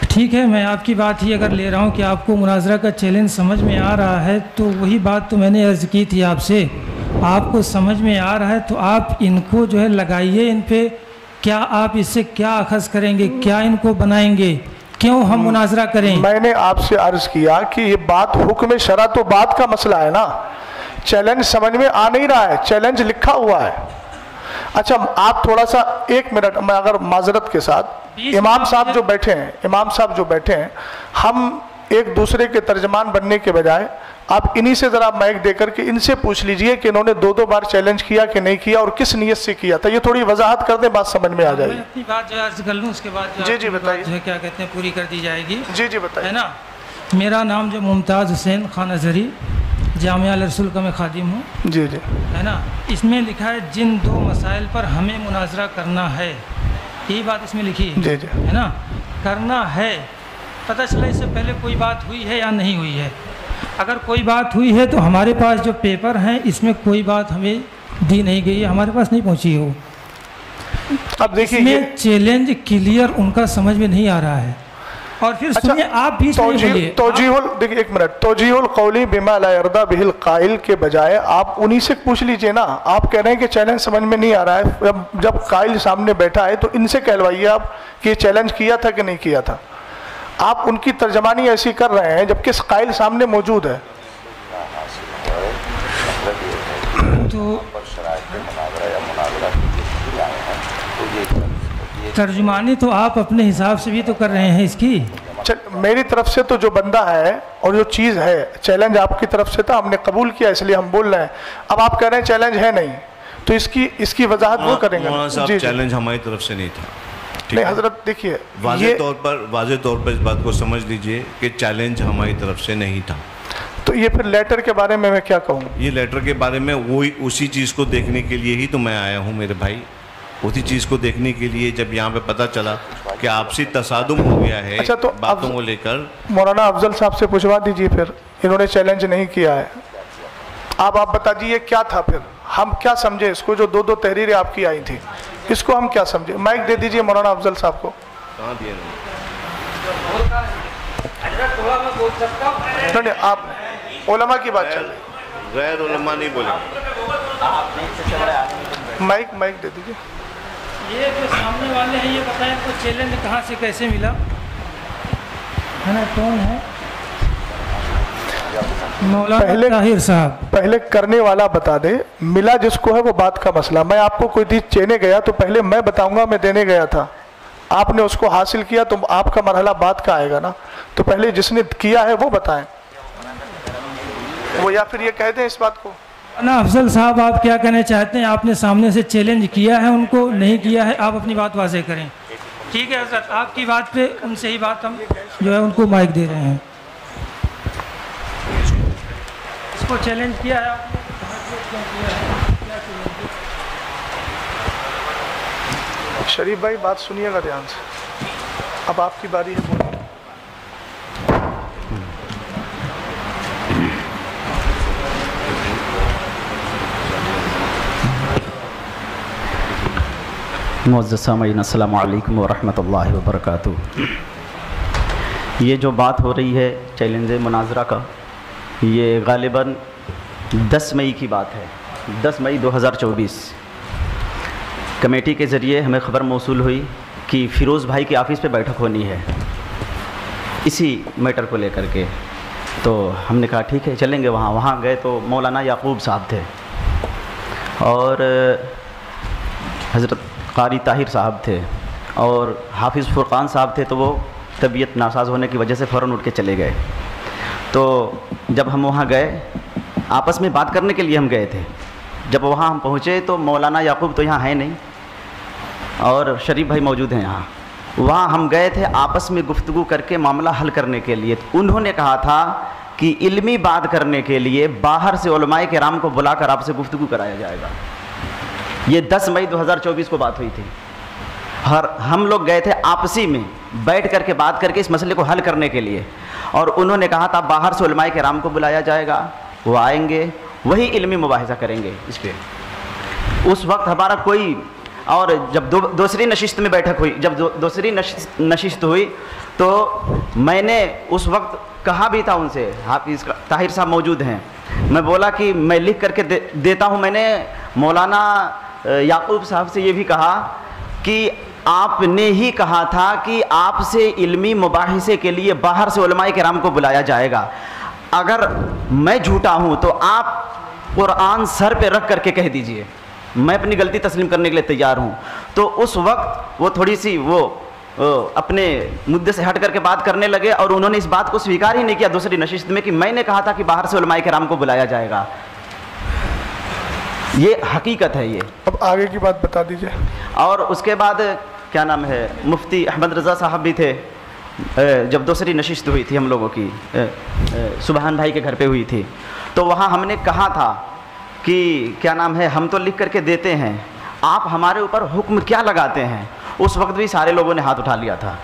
ٹھیک ہے، میں آپ کی بات ہی اگر لے رہا ہوں کہ آپ کو مناظرہ کا چیلنج سمجھ میں آ رہا ہے، تو وہی بات تو میں نے عرض کی تھی آپ سے، آپ کو سمجھ میں آ رہا ہے تو آپ ان کو جو ہے لگائیے، ان پہ کیا آپ اس سے کیا اخذ کریں گے، کیا ان کو بنائیں گے، کیوں ہم مناظرہ کریں؟ میں نے آپ سے عرض کیا کہ یہ بات حکم شرع تو بات کا مسئلہ ہے نا، چیلنج سمجھ میں آ نہیں رہا ہے، چیلنج لکھا ہوا ہے۔ اچھا آپ تھوڑا سا ایک منٹ، میں اگر معذرت کے ساتھ، امام صاحب جو بیٹھے ہیں، ہم ایک دوسرے کے ترجمان بننے کے بجائے آپ انہی سے ذرا مائک دے کر کے ان سے پوچھ لیجئے کہ انہوں نے دو بار چیلنج کیا کہ نہیں کیا اور کس نیت سے کیا تھا، یہ تھوڑی وضاحت کر دیں، بات سمجھ میں آ جائے گی۔ میں اپنی بات جو عرض کر لوں، اس کے بعد جی بتائیے، جو کیا کہتے ہیں پوری کر دی جائے گی۔ جی بتائیے، ہے نا، میرا نام جو ممتاز حسین خانہ زری جامعہ الرسول کا میں خادم ہوں، جی جی ہے نا. اس میں لکھا ہے جن دو مسائل پر ہمیں مناظرہ کرنا ہے، یہی بات اس میں لکھی ہے، جی جی ہے نا. کرنا ہے، پتہ چلا اس سے پہلے کوئی بات ہوئی ہے یا نہیں ہوئی ہے. اگر کوئی بات ہوئی ہے تو ہمارے پاس جو پیپر ہیں اس میں کوئی بات ہمیں دی نہیں گئی ہے، ہمارے پاس نہیں پہنچی ہو. اب اس دیکھیے میں یہ چیلنج کلیئر ان کا سمجھ میں نہیں آ رہا ہے. اور پھر سنیے آپ بھی دیکھیے ایک منٹ، توجیہ القولی بما لا یرضی بہ القائل کے بجائے آپ انہی سے پوچھ لیجئے نا. آپ کہہ رہے ہیں کہ چیلنج سمجھ میں نہیں آ رہا ہے، جب قائل سامنے بیٹھا ہے تو ان سے کہلوائیے آپ کہ یہ چیلنج کیا تھا کہ نہیں کیا تھا. آپ ان کی ترجمانی ایسی کر رہے ہیں جبکہ قائل سامنے موجود ہے. تو ترجمانی تو آپ اپنے حساب سے بھی تو کر رہے ہیں اس کی. میری طرف سے تو جو بندہ ہے اور جو چیز ہے، چیلنج آپ کی طرف سے تھا، ہم نے قبول کیا اس لیے ہم بول رہے ہیں. اب آپ کہہ رہے ہیں چیلنج ہے نہیں، تو اس کی وضاحت وہ کریں گے. مولانا صاحب چیلنج ہماری طرف سے نہیں تھا. نہیں حضرت دیکھیے واضح طور پر اس بات کو سمجھ لیجئے کہ چیلنج ہماری طرف سے نہیں تھا. تو یہ پھر لیٹر کے بارے میں کیا کہوں؟ یہ لیٹر کے بارے میں وہی اسی چیز کو دیکھنے کے لیے ہی تو میں آیا ہوں میرے بھائی. اسی چیز کو دیکھنے کے لیے جب یہاں پہ پتہ چلا کہ آپسی تصادم ہو گیا ہے باتوں کو لے کر. مولانا افضل صاحب سے پوچھوا دیجئے، پھر انہوں نے چیلنج نہیں کیا ہے. آپ بتا دیجئے کیا تھا، پھر ہم کیا سمجھے اس کو. جو دو تحریریں آپ کی آئی تھیں اس کو ہم کیا سمجھے. مائک دے دیجئے مولانا افضل صاحب کو. کہاں دیا نہیں آپ علماء کی بات چل رہی، غیر علماء نہیں بولے. مائک دے دیجئے. یہ جو سامنے والے ہیں یہ بتائیں کو چیلنج کہاں سے کیسے ملا ہے نا. کون ہے مولانا طاہر صاحب؟ پہلے کرنے والا بتا دے، ملا جس کو ہے وہ بات کا مسئلہ. میں آپ کو کوئی چیز چینے گیا تو پہلے میں بتاؤں گا میں دینے گیا تھا، آپ نے اس کو حاصل کیا تو آپ کا مرحلہ بات کا آئے گا نا. تو پہلے جس نے کیا ہے وہ بتائیں، وہ یا پھر یہ کہہ دیں اس بات کو. نا افضل صاحب آپ کیا کہنا چاہتے ہیں؟ آپ نے سامنے سے چیلنج کیا ہے ان کو نہیں کیا ہے؟ آپ اپنی بات واضح کریں. ٹھیک ہے حضرت، آپ کی بات پہ ان سے ہی بات ہم جو ہے ان کو مائک دے رہے ہیں. اس کو چیلنج کیا ہے آپ نے؟ شریف بھائی بات سنیے گا دھیان سے، اب آپ کی باری ہے بولیں. معزز سامعین السلام علیکم ورحمۃ اللہ وبرکاتہ. یہ جو بات ہو رہی ہے چیلنج مناظرہ کا، یہ غالباً 10 مئی کی بات ہے. 10 مئی 2024 کمیٹی کے ذریعے ہمیں خبر موصول ہوئی کہ فیروز بھائی کی آفس پہ بیٹھک ہونی ہے اسی میٹر کو لے کر کے. تو ہم نے کہا ٹھیک ہے چلیں گے. وہاں گئے تو مولانا یعقوب صاحب تھے اور حضرت قاری طاہر صاحب تھے اور حافظ فرقان صاحب تھے. تو وہ طبیعت ناساز ہونے کی وجہ سے فوراً اٹھ کے چلے گئے. تو جب ہم وہاں گئے آپس میں بات کرنے کے لیے ہم گئے تھے. جب وہاں ہم پہنچے تو مولانا یعقوب تو یہاں ہے نہیں اور شریف بھائی موجود ہیں یہاں. وہاں ہم گئے تھے آپس میں گفتگو کر کے معاملہ حل کرنے کے لیے. انہوں نے کہا تھا کہ علمی بات کرنے کے لیے باہر سے علماء کرام کو بلا کر آپ سے گفتگو کرایا جائے گا. یہ 10 مئی 2024 کو بات ہوئی تھی اور ہم لوگ گئے تھے آپسی میں بیٹھ کر کے بات کر کے اس مسئلے کو حل کرنے کے لیے. اور انہوں نے کہا تھا باہر سے علماء کرام کو بلایا جائے گا، وہ آئیں گے، وہی علمی مباحثہ کریں گے اس پہ. اس وقت ہمارا کوئی اور جب دوسری نشست میں بیٹھک ہوئی، جب دوسری نشست ہوئی تو میں نے اس وقت کہا بھی تھا ان سے، حافظ طاہر صاحب موجود ہیں، میں بولا کہ میں لکھ کر کے دیتا ہوں. میں نے مولانا یعقوب صاحب سے یہ بھی کہا کہ آپ نے ہی کہا تھا کہ آپ سے علمی مباحثے کے لیے باہر سے علماء کرام کو بلایا جائے گا. اگر میں جھوٹا ہوں تو آپ قرآن سر پہ رکھ کر کے کہہ دیجئے، میں اپنی غلطی تسلیم کرنے کے لیے تیار ہوں. تو اس وقت وہ تھوڑی سی وہ اپنے مدعے سے ہٹ کر کے بات کرنے لگے اور انہوں نے اس بات کو سویکار ہی نہیں کیا دوسری نشست میں کہ میں نے کہا تھا کہ باہر سے علماء کرام کو بلایا جائے گا. یہ حقیقت ہے. یہ اب آگے کی بات بتا دیجئے. اور اس کے بعد کیا نام ہے، مفتی احمد رضا صاحب بھی تھے جب دوسری نشست ہوئی تھی ہم لوگوں کی سبحان بھائی کے گھر پہ ہوئی تھی، تو وہاں ہم نے کہا تھا کہ کیا نام ہے، ہم تو لکھ کر کے دیتے ہیں، آپ ہمارے اوپر حکم کیا لگاتے ہیں؟ اس وقت بھی سارے لوگوں نے ہاتھ اٹھا لیا تھا.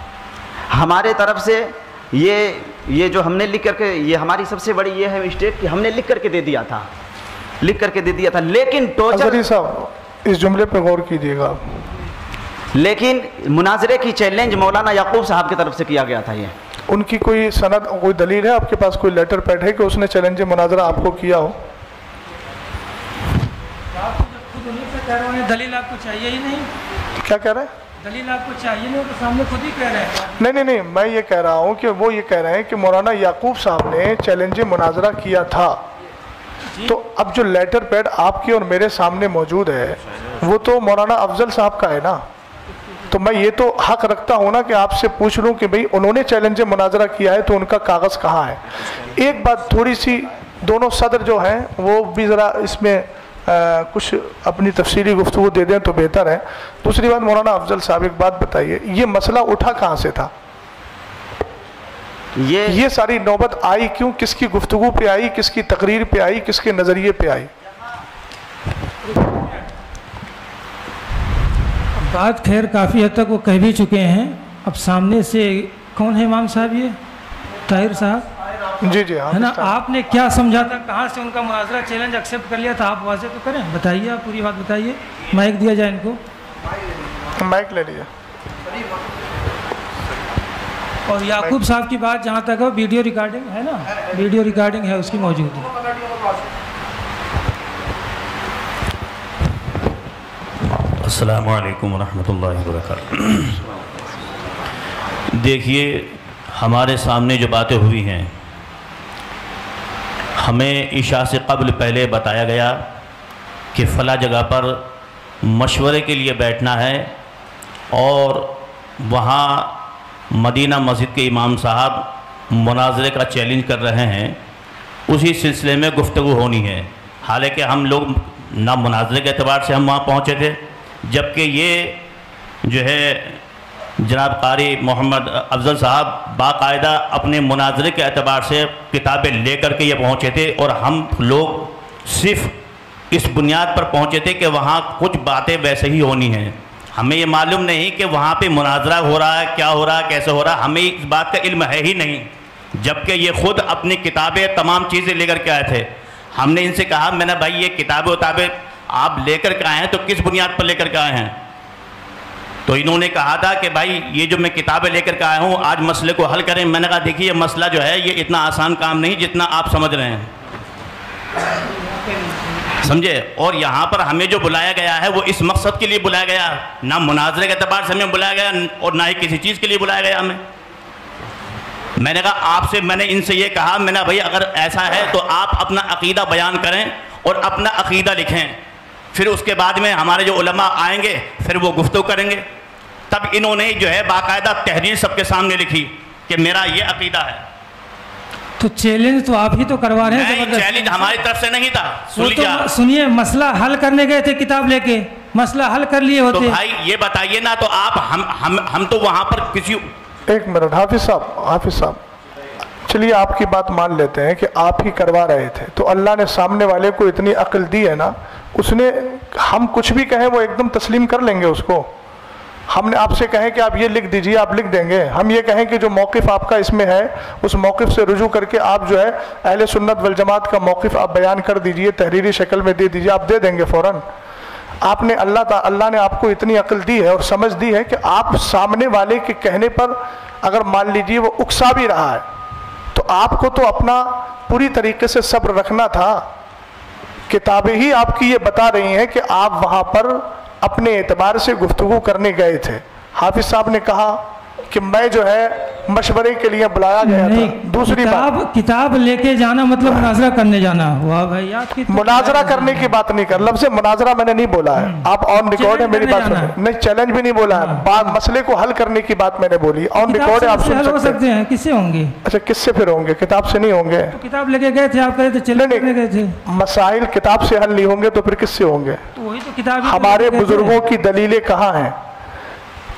ہمارے طرف سے یہ جو ہم نے لکھ کر کے، یہ ہماری سب سے بڑی یہ ہے مسٹیک کہ ہم نے لکھ کر کے دے دیا تھا، لیکن ازہری صاحب اس جملے پہ غور کیجیے گا. لیکن مناظرے کی چیلنج مولانا یعقوب صاحب کی طرف سے کیا گیا تھا. یہ ان کی کوئی سند، کوئی دلیل ہے آپ کے پاس، کوئی لیٹر پیڈ ہے کہ اس نے چیلنج مناظرہ آپ کو کیا ہو؟ دلیل آپ کو چاہیے ہی نہیں. کیا کہہ رہے ہیں؟ دلیل آپ کو چاہیے نہیں، تو سامنے خود ہی کہہ رہے ہیں. نہیں، میں یہ کہہ رہا ہوں کہ وہ یہ کہہ رہے ہیں کہ مولانا یعقوب صاحب نے چیلنج مناظرہ کیا تھا. تو اب جو لیٹر پیڈ آپ کے اور میرے سامنے موجود ہے وہ تو مولانا افضل صاحب کا ہے نا. تو میں یہ تو حق رکھتا ہوں نا کہ آپ سے پوچھ لوں کہ بھئی انہوں نے چیلنج مناظرہ کیا ہے تو ان کا کاغذ کہاں ہے. ایک بات تھوڑی سی، دونوں صدر جو ہیں وہ بھی ذرا اس میں کچھ اپنی تفصیلی گفتگو دے دیں تو بہتر ہے. دوسری بات، مولانا افضل صاحب ایک بات بتائیے، یہ مسئلہ اٹھا کہاں سے تھا؟ یہ ساری نوبت آئی کیوں؟ کس کی گفتگو پہ آئی؟ کس کی تقریر پہ آئی؟ کس کے نظریے پہ آئی؟ بات خیر کافی حد تک وہ کہہ بھی چکے ہیں. اب سامنے سے کون ہے امام صاحب؟ یہ طاہر صاحب جی ہے نا. آپ نے کیا سمجھا تھا؟ کہاں سے ان کا مناظرہ چیلنج ایکسیپٹ کر لیا تھا؟ آپ واضح تو کریں، بتائیے، آپ پوری بات بتائیے. مائک دیا جائے ان کو، مائک لے لیجیے. اور یعقوب صاحب کی بات جہاں تک ہے، ویڈیو ریکارڈنگ ہے نا، ویڈیو ریکارڈنگ ہے اس کی موجود ہے. السلام علیکم ورحمۃ اللہ وبرکاتہ. دیکھیے، ہمارے سامنے جو باتیں ہوئی ہیں، ہمیں عشاء سے قبل پہلے بتایا گیا کہ فلاں جگہ پر مشورے کے لیے بیٹھنا ہے، اور وہاں مدینہ مسجد کے امام صاحب مناظرے کا چیلنج کر رہے ہیں، اسی سلسلے میں گفتگو ہونی ہے. حالانکہ ہم لوگ نہ مناظرے کے اعتبار سے ہم وہاں پہنچے تھے، جبکہ یہ جو ہے جناب قاری محمد افضل صاحب باقاعدہ اپنے مناظرے کے اعتبار سے کتابیں لے کر کے یہ پہنچے تھے، اور ہم لوگ صرف اس بنیاد پر پہنچے تھے کہ وہاں کچھ باتیں ویسے ہی ہونی ہیں. ہمیں یہ معلوم نہیں کہ وہاں پہ مناظرہ ہو رہا ہے، کیا ہو رہا ہے، کیسے ہو رہا ہے، ہمیں اس بات کا علم ہے ہی نہیں. جبکہ یہ خود اپنی کتابیں تمام چیزیں لے کر کے آئے تھے. ہم نے ان سے کہا، میں نے بھائی یہ کتابیں آپ لے کر کے آئے ہیں تو کس بنیاد پر لے کر کے آئے ہیں؟ تو انہوں نے کہا تھا کہ بھائی یہ جو میں کتابیں لے کر کے آیا ہوں، آج مسئلے کو حل کریں. میں نے کہا دیکھیے، یہ مسئلہ جو ہے یہ اتنا آسان کام نہیں جتنا آپ سمجھ رہے ہیں، سمجھے. اور یہاں پر ہمیں جو بلایا گیا ہے وہ اس مقصد کے لیے بلایا گیا، نہ مناظرے کے اعتبار سے ہمیں بلایا گیا اور نہ ہی کسی چیز کے لیے بلایا گیا ہمیں. میں نے کہا آپ سے، میں نے ان سے یہ کہا، میں نے بھائی اگر ایسا ہے تو آپ اپنا عقیدہ بیان کریں اور اپنا عقیدہ لکھیں، پھر اس کے بعد میں ہمارے جو علماء آئیں گے پھر وہ گفتگو کریں گے. تب انہوں نے جو ہے باقاعدہ تحریر سب کے سامنے لکھی کہ میرا یہ عقیدہ ہے. تو چیلنج تو آپ ہی تو کروا رہے ہیں. نہیں، چیلنج ہماری طرف سے نہیں تھا. سنیے، مسئلہ حل کرنے گئے تھے کتاب لے کے، مسئلہ حل کر لیے ہوتے. تو بھائی یہ بتائیے نا، تو آپ ہم تو وہاں پر کسی... ایک منٹ حافظ صاحب، چلیے آپ کی بات مان لیتے ہیں کہ آپ ہی کروا رہے تھے. تو اللہ نے سامنے والے کو اتنی عقل دی ہے نا، اس نے، ہم کچھ بھی کہیں وہ ایک دم تسلیم کر لیں گے اس کو. ہم نے آپ سے کہیں کہ آپ یہ لکھ دیجئے، آپ لکھ دیں گے. ہم یہ کہیں کہ جو موقف آپ کا اس میں ہے اس موقف سے رجوع کر کے آپ جو ہے اہل سنت والجماعت کا موقف آپ بیان کر دیجئے، تحریری شکل میں دے دیجئے، آپ دے دیں گے فوراً. آپ نے اللہ نے آپ کو اتنی عقل دی ہے اور سمجھ دی ہے کہ آپ سامنے والے کے کہنے پر اگر مان لیجئے وہ اکسا بھی رہا ہے تو آپ کو تو اپنا پوری طریقے سے صبر رکھنا تھا. کتابیں ہی آپ کی یہ بتا رہی ہیں کہ آپ وہاں پر اپنے اعتبار سے گفتگو کرنے گئے تھے. حافظ صاحب نے کہا کہ میں جو ہے مشورے کے لیے بلایا گیا تھا. دوسری بات، کتاب لے کے جانا مطلب مناظرہ کرنے جانا ہوا. بھائی آپ کی مناظرہ کرنے کی بات نہیں کر، لفظ مناظرہ میں نے نہیں بولا ہے. آپ آن ریکارڈ ہے، میری بات سنیں. نہیں، چیلنج بھی نہیں بولا ہے. بات مسئلے کو حل کرنے کی بات میں نے بولی. آن ریکارڈ ہے، آپ سن سکتے ہیں. کس سے ہوں گے؟ اچھا، کس سے پھر ہوں گے؟ کتاب سے نہیں ہوں گے. کتاب لے کے گئے تھے آپ، کہے تھے چیلنج کرنے گئے تھے. مسائل کتاب سے حل نہیں ہوں گے تو پھر کس سے ہوں گے؟ وہی تو کتاب. ہمارے بزرگوں کی دلیلیں کہاں ہیں؟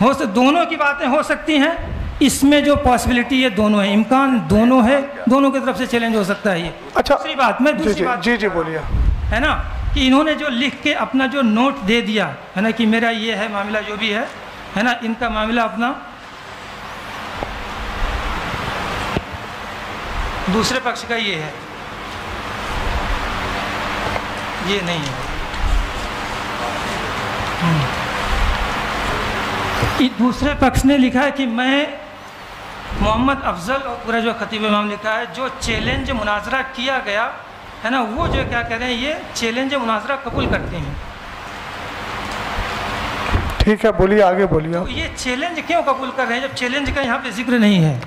دونوں کی باتیں ہو سکتی ہیں، اس میں جو پاسبلٹی ہے دونوں ہے، امکان دونوں ہے، دونوں کی طرف سے چیلنج ہو سکتا ہے یہ۔ اچھا دوسری بات میں دوسری بات جی بولیے، ہے نا کہ انہوں نے جو لکھ کے اپنا جو نوٹ دے دیا ہے نا کہ میرا یہ ہے معاملہ جو بھی ہے نا، ان کا معاملہ اپنا دوسرے پکش کا یہ ہے، یہ نہیں ہے۔ دوسرے پکش نے لکھا ہے کہ میں محمد افضل اور پورا جو خطیب امام لکھا ہے جو چیلنج مناظرہ کیا گیا ہے نا، وہ جو کیا کہہ رہے ہیں، یہ چیلنج مناظرہ قبول کرتے ہیں۔ ٹھیک ہے، بولیے، آگے بولیے۔ تو یہ چیلنج کیوں قبول کر رہے ہیں جب چیلنج کا یہاں پہ ذکر نہیں ہے؟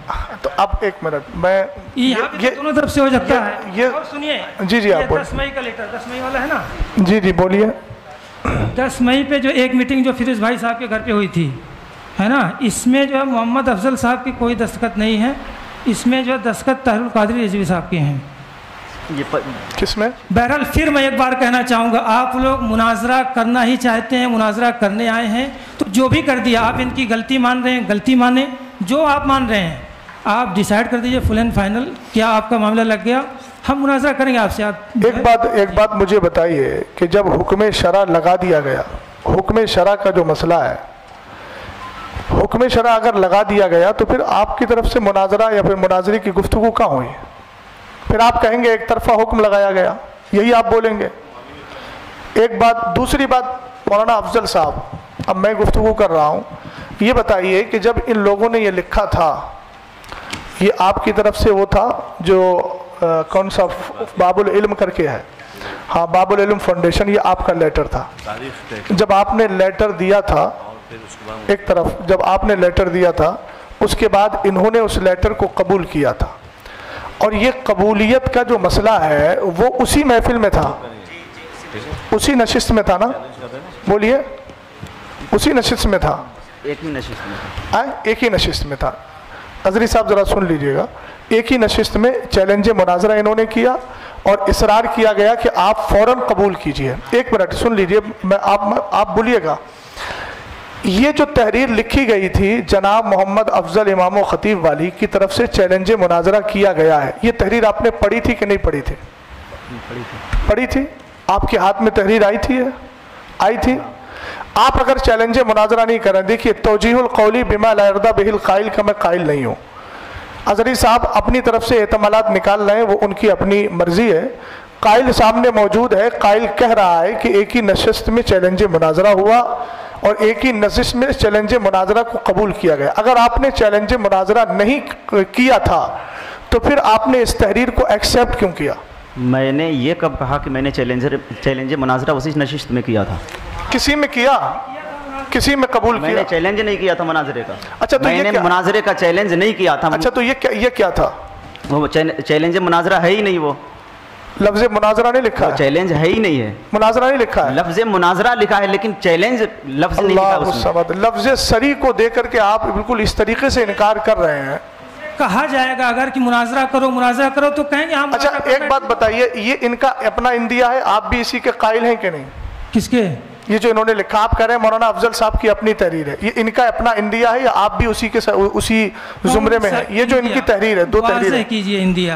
تو اب ایک منٹ، میں یہاں پہ دونوں طرف سے ہو جاتا ہے۔ یہ اور سنیے، جی آپ 10 مئی کا لیٹر، 10 مئی والا ہے نا، جی بولیے۔ 10 مئی پہ جو ایک میٹنگ جو فیروز بھائی صاحب کے گھر پہ ہوئی تھی ہے نا، اس میں جو ہے محمد افضل صاحب کی کوئی دستخط نہیں ہے، اس میں جو ہے دستخط طاہر القادری رضوی صاحب کے ہیں۔ کس میں؟ بہرحال پھر میں ایک بار کہنا چاہوں گا، آپ لوگ مناظرہ کرنا ہی چاہتے ہیں، مناظرہ کرنے آئے ہیں تو جو بھی کر دیا، آپ ان کی غلطی مان رہے ہیں غلطی مانیں، جو آپ مان رہے ہیں آپ ڈیسائیڈ کر دیجئے فل اینڈ فائنل، کیا آپ کا معاملہ لگ گیا، ہم مناظرہ کریں گے آپ سے۔ آپ ایک بات مجھے بتائیے کہ جب حکم شرع لگا دیا گیا، حکم شرع کا جو مسئلہ ہے، حکم شرع اگر لگا دیا گیا تو پھر آپ کی طرف سے مناظرہ یا پھر مناظرے کی گفتگو کہاں ہوئی؟ پھر آپ کہیں گے ایک طرفہ حکم لگایا گیا، یہی آپ بولیں گے۔ ایک بات، دوسری بات، مولانا افضل صاحب، اب میں گفتگو کر رہا ہوں، یہ بتائیے کہ جب ان لوگوں نے یہ لکھا تھا، یہ آپ کی طرف سے وہ تھا جو کون سا باب العلم کر کے ہے، ہاں باب العلم فاؤنڈیشن، یہ آپ کا لیٹر تھا۔ جب آپ نے لیٹر دیا تھا، ایک طرف جب آپ نے لیٹر دیا تھا، اس کے بعد انہوں نے اس لیٹر کو قبول کیا تھا، اور یہ قبولیت کا جو مسئلہ ہے وہ اسی محفل میں تھا، اسی نشست میں تھا نا، بولیے، اسی نشست میں تھا، ایک ہی نشست میں، ایک ہی نشست میں تھا۔ قادری صاحب ذرا سن لیجئے گا، ایک ہی نشست میں چیلنج مناظرہ انہوں نے کیا اور اصرار کیا گیا کہ آپ فوراً قبول کیجئے۔ ایک منٹ سن لیجئے، آپ بولیے گا۔ یہ جو تحریر لکھی گئی تھی جناب محمد افضل امام و خطیب والی کی طرف سے چیلنج مناظرہ کیا گیا ہے، یہ تحریر آپ نے پڑھی تھی کہ نہیں پڑھی تھی؟ پڑھی تھی؟ آپ کے ہاتھ میں تحریر آئی تھی؟ آئی تھی؟ آپ اگر چیلنج مناظرہ نہیں کریں، دیکھیے توجیح القولی بما لا یرضی بہ القائل کا میں قائل نہیں ہوں۔ اظہری صاحب اپنی طرف سے احتمالات نکال رہے ہیں، وہ ان کی اپنی مرضی ہے۔ قائل سامنے موجود ہے، قائل کہہ رہا ہے کہ ایک ہی نشست میں چیلنج مناظرہ ہوا اور ایک ہی نشست میں چیلنج مناظرہ کو قبول کیا گیا۔ اگر آپ نے چیلنج مناظرہ نہیں کیا تھا تو پھر آپ نے اس تحریر کو ایکسیپٹ کیوں کیا؟ میں نے یہ کب کہا کہ میں نے چیلنج مناظرہ اسی نشست میں کیا تھا؟ کسی میں کیا؟ کسی میں قبول کیا؟ میں نے چیلنج نہیں کیا تھا مناظرے کا۔ اچھا تو میں نے مناظرے کا چیلنج نہیں کیا تھا۔ اچھا تو یہ کیا تھا؟ وہ چیلنج مناظرہ ہے ہی نہیں، وہ لفظ مناظرہ نہیں لکھا ہے، چیلنج ہے ہی نہیں ہے، مناظرہ نہیں لکھا ہے، لفظ مناظرہ لکھا ہے لیکن چیلنج لفظ نہیں لکھا اس میں۔ لفظ سری کو دے کر کے آپ بالکل اس طریقے سے انکار کر رہے ہیں۔ کہا جائے گا اگر کہ مناظرہ کرو تو کہیں گے ہم۔ اچھا ایک بات بتائیے، یہ ان کا اپنا اندیہ ہے، آپ بھی اسی کے قائل ہیں کہ نہیں؟ کس کے؟ یہ جو انہوں نے لکھا، آپ کہہ رہے ہیں مولانا افضل صاحب کی اپنی تحریر ہے، یہ ان کا اپنا اندیہ ہے یا آپ بھی اسی زمرے میں ہیں؟ یہ جو ان کی تحریر ہے، دو تحریر ہے، کیجئے اندیہ۔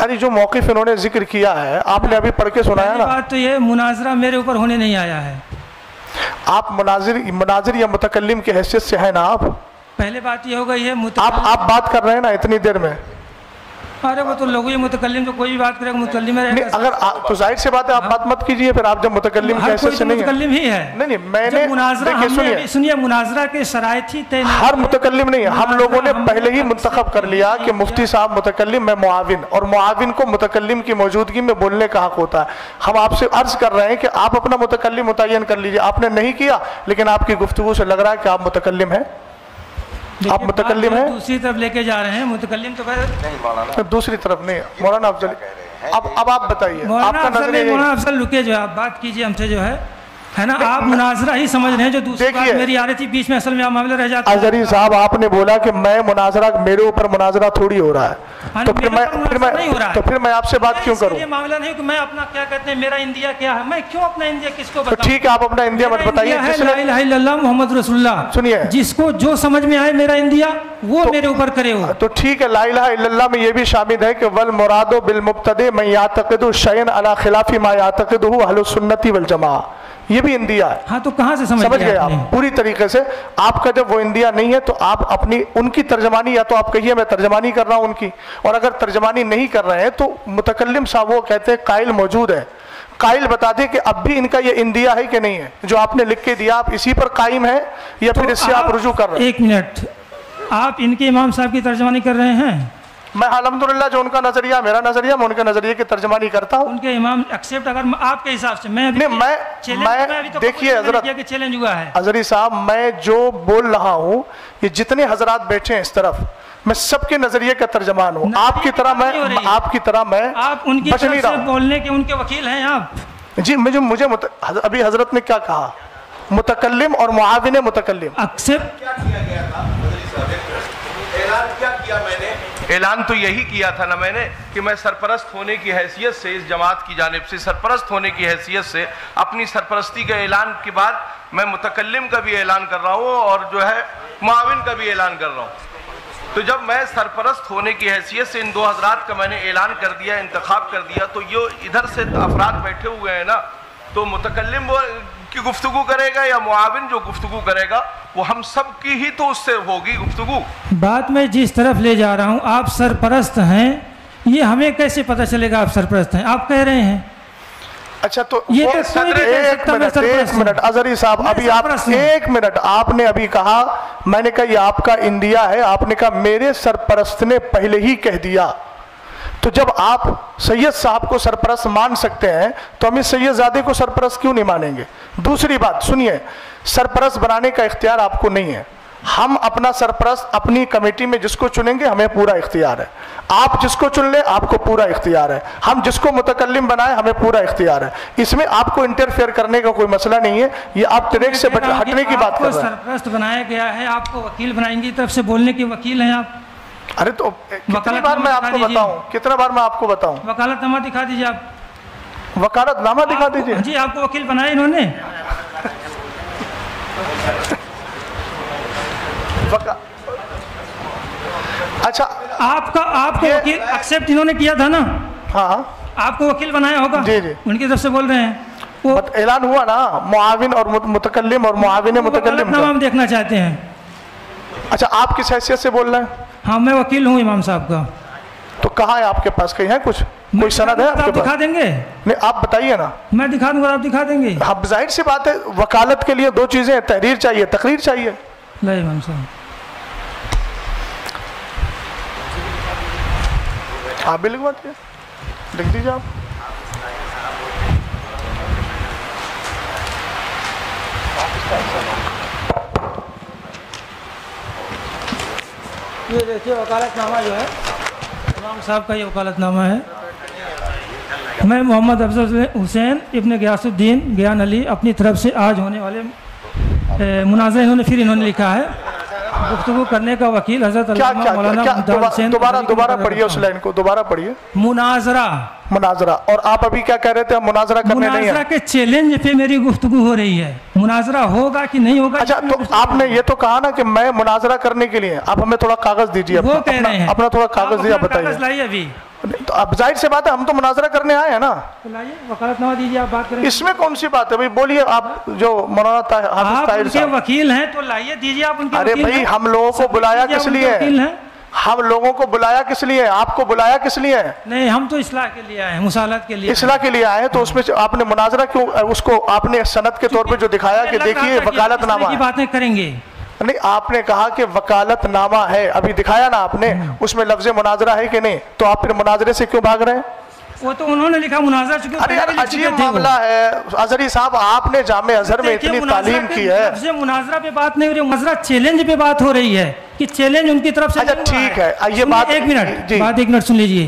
ارے جو موقف انہوں نے ذکر کیا ہے آپ نے ابھی پڑھ کے سنایا نا۔ بات تو یہ مناظرہ میرے اوپر ہونے نہیں آیا ہے۔ آپ مناظر یا متکلم کی حیثیت سے ہیں نا آپ؟ پہلے بات یہ ہو گئی ہے آپ بات کر رہے ہیں نا اتنی دیر میں۔ ارے وہ تو لوگ یہ متکلم تو کوئی بھی بات کرے گا متکلم ہے، اگر تو ظاہر سی بات ہے آپ بات مت کیجئے، پھر آپ جب متکلم کی حیثیت سے نہیں ہیں۔ متکلم ہی ہے۔ نہیں میں نے سنیے مناظرہ کے شرائط ہی طے نہیں، ہر متکلم نہیں، ہم لوگوں نے پہلے ہی منتخب کر لیا کہ مفتی صاحب متکلم، میں معاون، اور معاون کو متکلم کی موجودگی میں بولنے کا حق ہوتا ہے۔ ہم آپ سے عرض کر رہے ہیں کہ آپ اپنا متکلم متعین کر لیجئے، آپ نے نہیں کیا لیکن آپ کی گفتگو سے لگ رہا ہے کہ آپ متکلم ہیں۔ آپ متکلم ہیں، دوسری طرف لے کے جا رہے ہیں، متکلم تو دوسری طرف نہیں۔ مولانا افضل اب آپ بتائیے، آپ کا نظریہ۔ مولانا افضل رکے، جو آپ بات کیجئے ہم سے جو ہے ہے نا. آپ مناظرہ ہی سمجھ رہے ہیں. جو دوسری بات میری آ رہی تھی بیچ میں اصل میں معاملہ رہ جاتا ہے. اظہری صاحب آپ نے بولا کہ میں مناظرہ, میرے اوپر مناظرہ تھوڑی ہو رہا ہے, تو پھر میں آپ سے بات کیوں کروں؟ یہ معاملہ نہیں کہ میں اپنا کیا کہتے ہیں میرا انڈیا کیا ہے, میں کیوں اپنا انڈیا کس کو بتاؤں؟ ٹھیک ہے آپ اپنا انڈیا مت بتائیے. لا الہ الا اللہ محمد رسول اللہ, سنیے, جس کو جو سمجھ میں آئے میرا انڈیا وہ میرے اوپر کرے ہو. تو ٹھیک ہے, لا الہ الا اللہ میں یہ بھی شامل ہے کہ والمراد بالمبتدع من یعتقد شیئا علی خلاف ما یعتقدہ اہل السنت والجماعہ, یہ بھی انڈیا ہے. ہاں تو کہاں سے سمجھ گئے آپ پوری طریقے سے؟ آپ کا جب وہ انڈیا نہیں ہے تو آپ اپنی ان کی ترجمانی, یا تو آپ کہیے میں ترجمانی کر رہا ہوں ان کی, اور اگر ترجمانی نہیں کر رہے ہیں تو متکلم صاحب وہ کہتے ہیں قائل موجود ہے, قائل بتا دیں کہ اب بھی ان کا یہ انڈیا ہے کہ نہیں ہے جو آپ نے لکھ کے دیا, آپ اسی پر قائم ہیں یا پھر اس سے آپ رجوع کر رہے ہیں؟ ایک منٹ, آپ ان کے امام صاحب کی ترجمانی کر رہے ہیں؟ میں الحمدللہ جو ان کا نظریہ میرا نظریہ, میں ان کے نظریے کی ترجمانی کرتا ہوں. ان کے امام ایکسپٹ اگر آپ کے حساب سے میں دیکھیے حضرت چیلنج ہوا ہے اظہری صاحب, میں جو بول رہا ہوں یہ جتنے حضرات بیٹھے ہیں اس طرف, میں سب کے نظریے کا ترجمان ہوں. آپ کی طرح میں آپ ان کی طرف سے بولنے کے ان کے وکیل ہیں آپ. جی مجھے ابھی حضرت نے کیا کہا, متکلم اور معاون متکلم. اعلان تو یہی کیا تھا نا میں نے کہ میں سرپرست ہونے کی حیثیت سے, اس جماعت کی جانب سے سرپرست ہونے کی حیثیت سے اپنی سرپرستی کے اعلان کے بعد میں متکلم کا بھی اعلان کر رہا ہوں اور جو ہے معاون کا بھی اعلان کر رہا ہوں. تو جب میں سرپرست ہونے کی حیثیت سے ان دو حضرات کا میں نے اعلان کر دیا, انتخاب کر دیا, تو یہ ادھر سے افراد بیٹھے ہوئے ہیں نا, تو متکلم کی گفتگو کرے گا یا معاون جو گفتگو کرے گا وہ ہم سب کی ہی تو اس سے ہوگی گفتگو. بات میں جس طرف لے جا رہا ہوں, آپ سرپرست ہیں, یہ ہمیں کیسے پتہ چلے گا آپ سرپرست ہیں؟ آپ کہہ رہے ہیں. اچھا تو ایک منٹ اظہری صاحب, ابھی آپ ایک منٹ, آپ نے ابھی کہا, میں نے کہا یہ آپ کا انڈیا ہے, آپ نے کہا میرے سرپرست نے پہلے ہی کہہ دیا. تو جب آپ سید صاحب کو سرپرست مان سکتے ہیں تو ہم اس سید زادے کو سرپرست کیوں نہیں مانیں گے؟ دوسری بات سنیے, سرپرست بنانے کا اختیار آپ کو نہیں ہے. ہم اپنا سرپرست اپنی کمیٹی میں جس کو چنیں گے ہمیں پورا اختیار ہے. آپ جس کو چن لیں آپ کو پورا اختیار ہے. ہم جس کو متکلم بنائیں ہمیں پورا اختیار ہے. اس میں آپ کو انٹرفیئر کرنے کا کوئی مسئلہ نہیں ہے. یہ آپ ٹریک سے ہٹنے کی بات کر رہے ہیں. سرپرست بنایا گیا ہے, آپ کو وکیل بنائیں گے, طرف سے بولنے کے وکیل ہیں آپ. ارے تو کتنی بار میں آپ کو بتاؤں, کتنا بار میں آپ کو بتاؤں؟ وکالت نامہ دکھا دیجیے آپ. وکالت نامہ دکھا دیجیے. جی آپ کو وکیل بنایا انہوں نے. اچھا آپ کو وکیل ایکسپٹ انہوں نے کیا تھا نا؟ ہاں آپ کو وکیل بنایا ہوگا. جی جی ان کی طرف سے بول رہے ہیں. اعلان ہوا نا معاون اور متکلم اور معاون متکلم کا. ہم دیکھنا چاہتے ہیں. اچھا آپ کس حیثیت سے بول رہے ہیں؟ ہاں میں وکیل ہوں امام صاحب کا. تو کہاں ہے آپ کے پاس, کہیں ہے کچھ, کوئی سند ہے آپ کے پاس؟ دکھا دیں گے. نہیں آپ بتائیے نا. میں دکھا دوں گا, آپ دکھا دیں گے. اب ظاہر سی بات ہے وکالت کے لیے دو چیزیں ہیں, تحریر چاہیے, تقریر چاہیے. نہیں امام صاحب آپ بھی لکھوا دیجیے, لکھ دیجیے آپ. یہ دیکھیے وکالت نامہ جو ہے امام صاحب کا, یہ وکالت نامہ ہے. میں محمد افضل حسین ابن غیاث الدین گیان علی اپنی طرف سے آج ہونے والے مناظرہ انہوں نے لکھا ہے. گفتگو کرنے کا وکیل حضرت علامہ مولانا دوبارہ پڑھیے اس لائن کو, دوبارہ پڑھیے. مناظرہ. اور آپ ابھی کیا کہہ رہے تھے؟ مناظرہ کرنے نہیں ہے. مناظرہ کے چیلنج پہ میری گفتگو ہو رہی ہے. مناظرہ ہوگا کہ نہیں ہوگا. اچھا تو آپ نے یہ تو کہا نا کہ میں مناظرہ کرنے کے لیے, آپ ہمیں تھوڑا کاغذ دیجیے, اپنا تھوڑا کاغذ دیا بتائیے. لائیے ابھی. تو اب ظاہر سے بات ہے ہم تو مناظرہ کرنے آئے ہیں نا. وکالت نامہ دیجیے, آپ بات کریں. اس میں کون سی بات ہے بھائی, بولیے. آپ جو مولانا حافظ طاہر صاحب وکیل ہیں تو لائیے, دیجیے آپ ان کے. ارے بھائی ہم لوگوں کو بلایا کس لیے؟ ہم لوگوں کو بلایا کس لیے؟ آپ کو بلایا کس لیے؟ نہیں ہم تو اصلاح کے لیے آئے ہیں, مصالحت کے لیے. اصلاح کے لیے آئے ہیں, تو اس میں آپ نے مناظرہ کیوں, اس کو آپ نے سند کے طور پہ جو دکھایا کہ دیکھیے وکالت نامہ ہے. باتیں کریں گے. نہیں آپ نے کہا کہ وکالت نامہ ہے, ابھی دکھایا نا آپ نے, اس میں لفظ مناظرہ ہے کہ نہیں, تو آپ پھر مناظرے سے کیوں بھاگ رہے ہیں؟ وہ تو انہوں نے لکھا مناظرہ. ارے یار عجیب معاملہ ہے اظہری صاحب, آپ نے جامع ازہر میں اتنی تعلیم کی ہے. لفظ مناظرہ پہ بات نہیں ہو رہی, مناظرہ چیلنج پہ بات ہو رہی ہے کہ چیلنج ان کی طرف سے. اچھا ٹھیک ہے, یہ بات ایک منٹ سن لیجئے.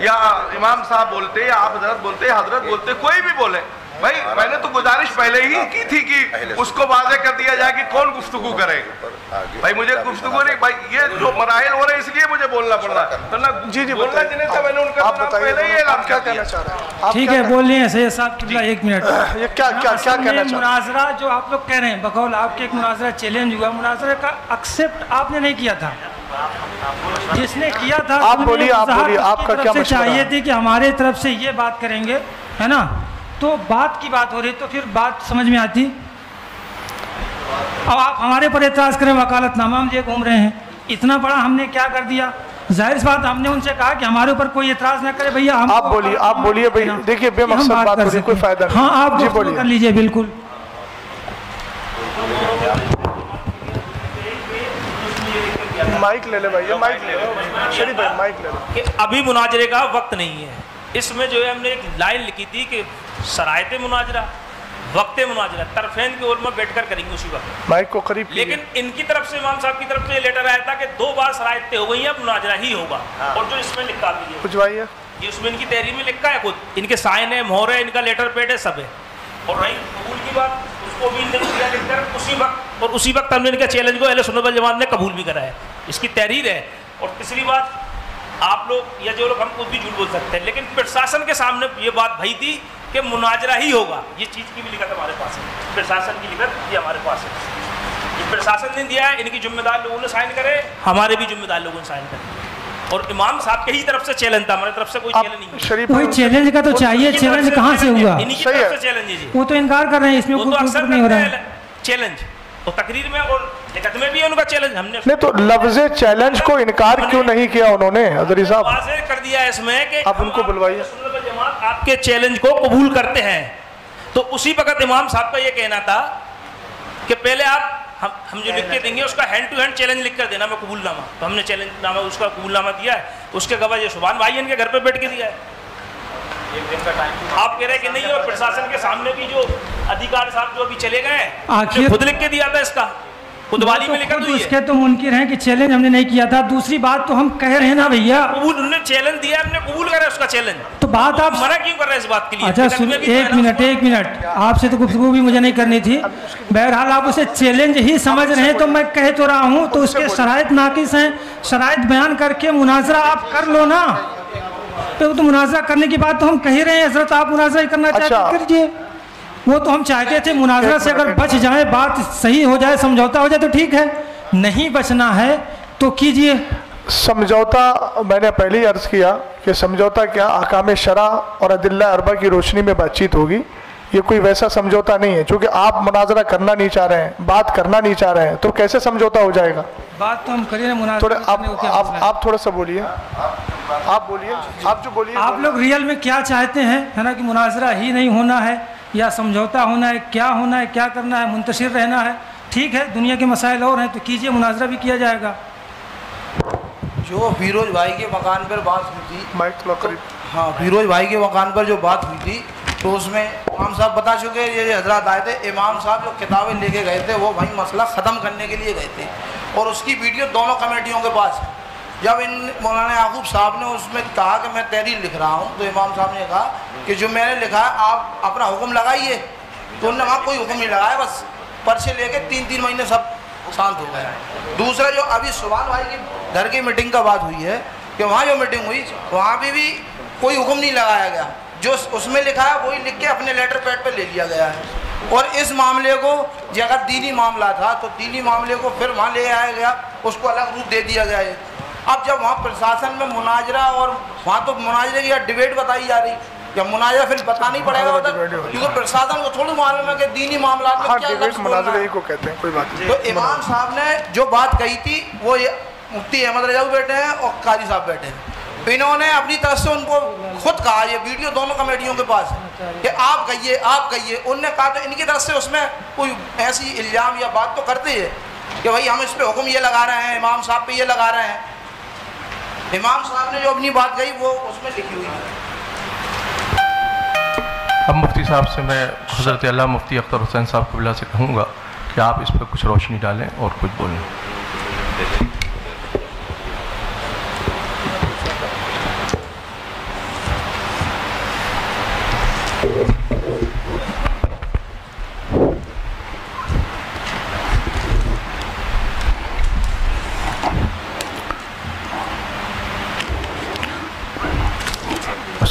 یا امام صاحب بولتے یا آپ حضرت بولتے یا حضرت بولتے, کوئی بھی بولے, بھائی میں نے تو گزارش پہلے ہی کی تھی کہ اس کو واضح کر دیا جائے کہ کون گفتگو کرے. بھائی مجھے گفتگو نہیں, بھائی یہ جو مراحل ہو رہے ہیں اس لیے مجھے بولنا پڑ رہا ہے. جی جی بولنا جنہیں تھا, میں نے ان کا پہلے ہی اعلان کیا کہنا چاہ رہا ہے. ٹھیک ہے بول رہے ہیں سید صاحب قبلہ, ایک منٹ. یہ کیا کہنا چاہ رہا ہے؟ مناظرہ جو آپ لوگ کہہ رہے ہیں بقول آپ کے ایک مناظرہ چیلنج ہوا, مناظرہ کا ایکسیپٹ آپ نے نہیں کیا تھا. جس نے کیا تھا آپ بولیے, آپ کا کیا مشورہ چاہیے تھی کہ ہمارے طرف سے یہ بات کریں گے, ہے نا, تو بات کی بات ہو رہی تو پھر بات سمجھ میں آتی. اب آپ ہمارے پر اعتراض کریں, وکالت نامہ ہم یہ گھوم رہے ہیں, اتنا بڑا ہم نے کیا کر دیا. ظاہر سی بات ہم نے ان سے کہا کہ ہمارے اوپر کوئی اعتراض نہ کرے بھیا. آپ بولیے بھائی, دیکھیے بے مقصد بات ہو رہی, کوئی فائدہ نہیں. ہاں آپ جی کر لیجئے. بالکل مائک لے لے بھائی, مائک لے لے شریف بھائی, مائک لے لے. ابھی مناظرے کا وقت نہیں ہے. اس میں جو ہے ہم نے ایک لائن لکھی تھی کہ شرائط مناظرہ, وقت مناظرہ طرفین کے علماء بیٹھ کر کریں گے اسی وقت. مائک کو قریب کیجئے. لیکن ان کی طرف سے, امام صاحب کی طرف سے یہ لیٹر آیا تھا کہ 2 بار شرائط طے ہو گئی ہیں, اب مناظرہ ہی ہوگا. اور جو اس میں لکھا بھی ہے پوچھوائیے, یہ اس میں ان کی تحریر میں لکھا ہے, خود ان کے سائن ہے, مہر ہے, ان کا لیٹر پیڈ ہے, سب ہے. اور رہی قبول کی بات, اس کو بھی ان نے کیا لکھ کر اسی وقت, اور اسی وقت ہم نے ان کا چیلنج کو اہل سنت والجماعت نے قبول بھی کرا ہے. اس کی تحریر ہے. اور تیسری بات, آپ لوگ یا جو لوگ ہم خود بھی جھوٹ بول سکتے ہیں, لیکن پرشاسن کے سامنے یہ بات بھائی تھی کہ مناظرہ ہی ہوگا. یہ چیز کی بھی لکھت ہمارے پاس ہے, پرشاسن کی لکھت یہ ہمارے پاس ہے. یہ پرشاسن نے دیا ہے, ان کی ذمہ دار لوگوں نے سائن کرے, ہمارے بھی ذمہ دار لوگوں نے سائن کرے. اور امام صاحب کے ہی طرف سے چیلنج تھا, ہمارے طرف سے کوئی چیلنج نہیں ہے. کوئی چیلنج کا تو چاہیے, چیلنج کہاں سے ہوا؟ انہی کی طرف سے چیلنج ہے جی. وہ تو انکار کر رہے ہیں, اس میں کوئی کچھ نہیں ہو رہا ہے. چیلنج اور تقریر میں اور لکھت میں بھی ہے ان کا چیلنج. ہم نے نہیں تو لفظ چیلنج کو انکار کیوں نہیں کیا انہوں نے حضری صاحب؟ واضح کر دیا ہے اس میں کہ آپ ان کو بلوائیے. آپ کے چیلنج کو قبول کرتے ہیں. تو اسی وقت امام صاحب کا یہ کہنا تھا کہ پہلے آپ ہم جو لکھ کے دیں گے اس کا ہینڈ ٹو ہینڈ چیلنج لکھ کر دینا, میں قبول نامہ. تو ہم نے چیلنج نامہ, اس کا قبول نامہ دیا ہے. اس کے گواہ یہ شبان بھائی ان کے گھر پہ بیٹھ کے دیا ہے. آپ کہہ رہے کہ نہیں, اور پرشاسن کے سامنے بھی جو ادھیکار صاحب جو ابھی چلے گئے ہیں, خود لکھ کے دیا تھا, اس کا خود والی میں لکھا. اس کے تو منکر ہیں کہ چیلنج ہم نے نہیں کیا تھا. دوسری بات تو ہم کہہ رہے ہیں نا بھیا, قبول انہوں نے چیلنج دیا, ہم نے قبول کرا اس کا چیلنج. تو بات آپ منع کیوں کر رہے ہیں اس بات کے لیے؟ اچھا سن, ایک منٹ, آپ سے تو گفتگو بھی مجھے نہیں کرنی تھی. بہرحال آپ اسے چیلنج ہی سمجھ رہے ہیں, تو میں کہہ تو رہا ہوں تو اس کے شرائط ناقص ہیں. شرائط بیان کر کے مناظرہ آپ کر لو نا. تو مناظرہ کرنے کی بات تو ہم کہہ رہے ہیں, حضرت آپ مناظرہ کرنا چاہتے ہیں کیجئے. وہ تو ہم چاہتے تھے مناظرہ سے اگر بچ جائے, بات صحیح ہو جائے, سمجھوتا ہو جائے تو ٹھیک ہے, نہیں بچنا ہے تو کیجئے. سمجھوتا میں نے پہلے ہی عرض کیا کہ سمجھوتا کیا احکام شرع اور ادلہ اربع کی روشنی میں بات چیت ہوگی. یہ کوئی ویسا سمجھوتا نہیں ہے, چونکہ آپ مناظرہ کرنا نہیں چاہ رہے ہیں, بات کرنا نہیں چاہ رہے ہیں, تو کیسے سمجھوتا ہو جائے گا؟ بات تو ہم کریں نا, تھوڑے آپ تھوڑا سا بولیے, آپ بولیے, آپ جو بولیے. آپ لوگ ریئل میں کیا چاہتے ہیں, ہے نا, کہ مناظرہ ہی نہیں ہونا ہے یا سمجھوتا ہونا ہے, کیا ہونا ہے, کیا کرنا ہے, منتشر رہنا ہے؟ ٹھیک ہے, دنیا کے مسائل اور ہیں تو کیجئے, مناظرہ بھی کیا جائے گا. جو فیروز بھائی کے مکان پر بات ہوئی تھی, مائک تھوڑا قریب. ہاں, فیروز بھائی کے مکان پر جو بات ہوئی تھی تو اس میں امام صاحب بتا چکے, یہ حضرات آئے تھے, امام صاحب جو کتابیں لے کے گئے تھے وہ بھائی مسئلہ ختم کرنے کے لیے گئے تھے, اور اس کی ویڈیو دونوں کمیٹیوں کے پاس ہے. جب ان مولانا یعقوب صاحب نے اس میں کہا کہ میں تحریر لکھ رہا ہوں, تو امام صاحب نے کہا کہ جو میں نے لکھا ہے آپ اپنا حکم لگائیے. تو انہوں نے وہاں کوئی حکم نہیں لگایا, بس پرچے لے کے 3 مہینے سب شانت ہو گئے. دوسرا جو ابھی سبحان بھائی کی گھر کی میٹنگ کا بات ہوئی ہے کہ وہاں جو میٹنگ ہوئی وہاں بھی کوئی حکم نہیں لگایا گیا, جو اس میں لکھا ہے وہی لکھ کے اپنے لیٹر پیڈ پہ لے لیا گیا ہے. اور اس معاملے کو اگر دینی معاملہ تھا تو دینی معاملے کو پھر وہاں لے آیا گیا, اس کو الگ روپ دے دیا گیا ہے. اب جب وہاں پرشاسن میں مناظرہ, اور وہاں تو مناظرے کی ڈیبیٹ بتائی جا رہی, جب مناظرہ پھر بتانا ہی پڑے گا, کیونکہ پرشاسن کو تھوڑی معلوم ہے کہ دینی معاملات میں کیا لفظ بولنا ہے. کوئی بات نہیں. تو امام صاحب نے جو بات کہی تھی وہ مفتی احمد رجاؤ بیٹھے ہیں اور قاضی صاحب بیٹھے ہیں, انہوں نے اپنی طرف سے ان کو خود کہا, یہ ویڈیو دونوں کمیٹیوں کے پاس ہے, کہ آپ کہیے, آپ کہیے. انہوں نے کہا تو ان کی طرف سے اس میں کوئی ایسی الزام یا بات تو کرتے ہیں کہ بھائی ہم اس پہ حکم یہ لگا رہے ہیں, امام صاحب پہ یہ لگا رہے ہیں. امام صاحب نے جو اپنی بات کہی وہ اس میں لکھی ہوئی ہے. اب مفتی صاحب سے میں حضرت علامہ مفتی اختر حسین صاحب قبلہ سے کہوں گا کہ آپ اس پہ کچھ روشنی ڈالیں اور کچھ بولیں.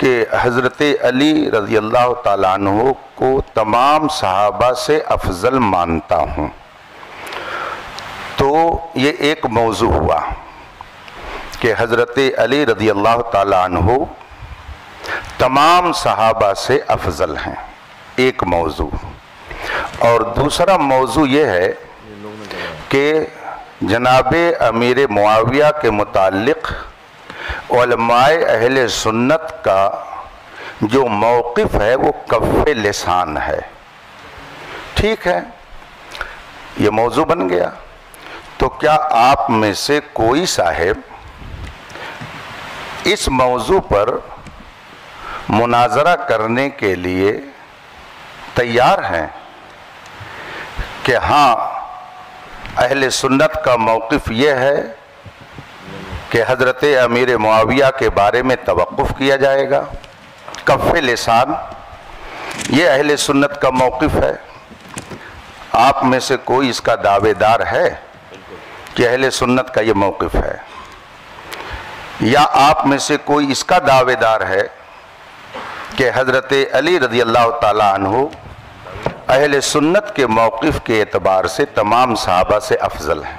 کہ حضرت علی رضی اللہ تعالیٰ عنہ کو تمام صحابہ سے افضل مانتا ہوں، تو یہ ایک موضوع ہوا کہ حضرت علی رضی اللہ تعالیٰ عنہ تمام صحابہ سے افضل ہیں، ایک موضوع۔ اور دوسرا موضوع یہ ہے کہ جناب امیر معاویہ کے متعلق علماء اہل سنت کا جو موقف ہے وہ کف لسان ہے۔ ٹھیک ہے، یہ موضوع بن گیا، تو کیا آپ میں سے کوئی صاحب اس موضوع پر مناظرہ کرنے کے لیے تیار ہیں کہ ہاں اہل سنت کا موقف یہ ہے کہ حضرت امیر معاویہ کے بارے میں توقف کیا جائے گا، کف لسان، یہ اہل سنت کا موقف ہے؟ آپ میں سے کوئی اس کا دعوے دار ہے کہ اہل سنت کا یہ موقف ہے؟ یا آپ میں سے کوئی اس کا دعوے دار ہے کہ حضرت علی رضی اللہ تعالیٰ عنہ اہل سنت کے موقف کے اعتبار سے تمام صحابہ سے افضل ہیں؟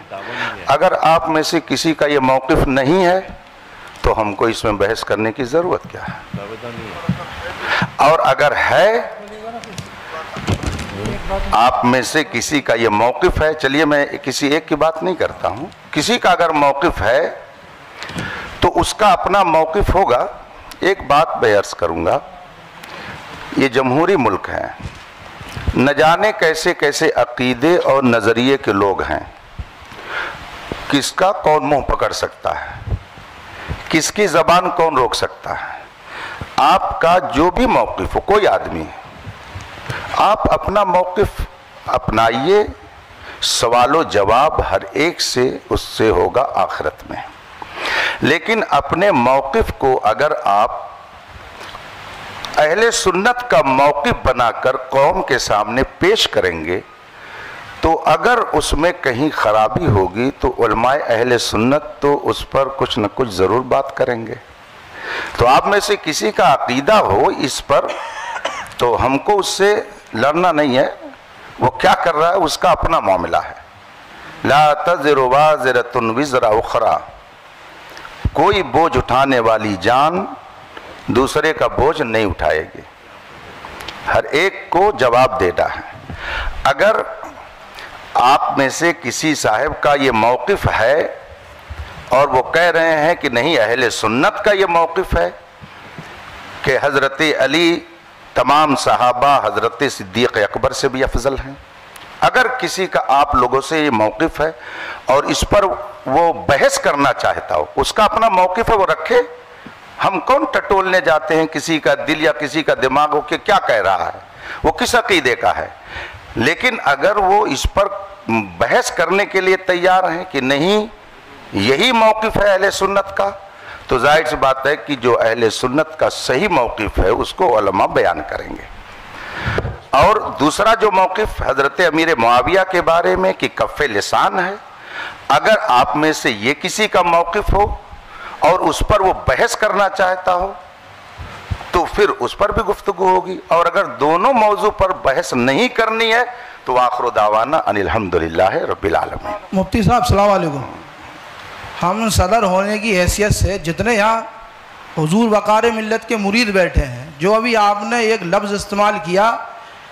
اگر آپ میں سے کسی کا یہ موقف نہیں ہے تو ہم کو اس میں بحث کرنے کی ضرورت کیا ہے؟ اور اگر ہے آپ میں سے کسی کا یہ موقف ہے، چلیے میں کسی ایک کی بات نہیں کرتا ہوں، کسی کا اگر موقف ہے تو اس کا اپنا موقف ہوگا۔ ایک بات میں عرض کروں گا، یہ جمہوری ملک ہے، نہ جانے کیسے کیسے عقیدے اور نظریے کے لوگ ہیں، کس کا کون منہ پکڑ سکتا ہے، کس کی زبان کون روک سکتا ہے؟ آپ کا جو بھی موقف ہو، کوئی آدمی، آپ اپنا موقف اپنائیے، سوال و جواب ہر ایک سے اس سے ہوگا آخرت میں۔ لیکن اپنے موقف کو اگر آپ اہل سنت کا موقف بنا کر قوم کے سامنے پیش کریں گے تو اگر اس میں کہیں خرابی ہوگی تو علماء اہل سنت تو اس پر کچھ نہ کچھ ضرور بات کریں گے۔ تو آپ میں سے کسی کا عقیدہ ہو اس پر تو ہم کو اس سے لڑنا نہیں ہے، وہ کیا کر رہا ہے اس کا اپنا معاملہ ہے۔ لا تزر وازرۃ وزر اخری، کوئی بوجھ اٹھانے والی جان دوسرے کا بوجھ نہیں اٹھائے گی، ہر ایک کو جواب دینا ہے۔ اگر آپ میں سے کسی صاحب کا یہ موقف ہے اور وہ کہہ رہے ہیں کہ نہیں اہل سنت کا یہ موقف ہے کہ حضرت علی تمام صحابہ حضرت صدیق اکبر سے بھی افضل ہیں، اگر کسی کا آپ لوگوں سے یہ موقف ہے اور اس پر وہ بحث کرنا چاہتا ہو، اس کا اپنا موقف ہے، وہ رکھے۔ ہم کون ٹٹولنے جاتے ہیں کسی کا دل یا کسی کا دماغ ہو کہ کیا کہہ رہا ہے، وہ کس عقیدے کا ہے؟ لیکن اگر وہ اس پر بحث کرنے کے لیے تیار ہیں کہ نہیں یہی موقف ہے اہل سنت کا، تو ظاہر سی بات ہے کہ جو اہل سنت کا صحیح موقف ہے اس کو علماء بیان کریں گے۔ اور دوسرا جو موقف حضرت امیر معاویہ کے بارے میں کہ کف لسان ہے، اگر آپ میں سے یہ کسی کا موقف ہو اور اس پر وہ بحث کرنا چاہتا ہو تو پھر اس پر بھی گفتگو ہوگی، اور اگر دونوں موضوع پر بحث نہیں کرنی ہے تو آخر دعوانا ان الحمدللہ رب العالمین۔ مفتی صاحب السلام علیکم، ہم صدر ہونے کی حیثیت سے جتنے یہاں حضور وقار ملت کے مرید بیٹھے ہیں، جو ابھی آپ نے ایک لفظ استعمال کیا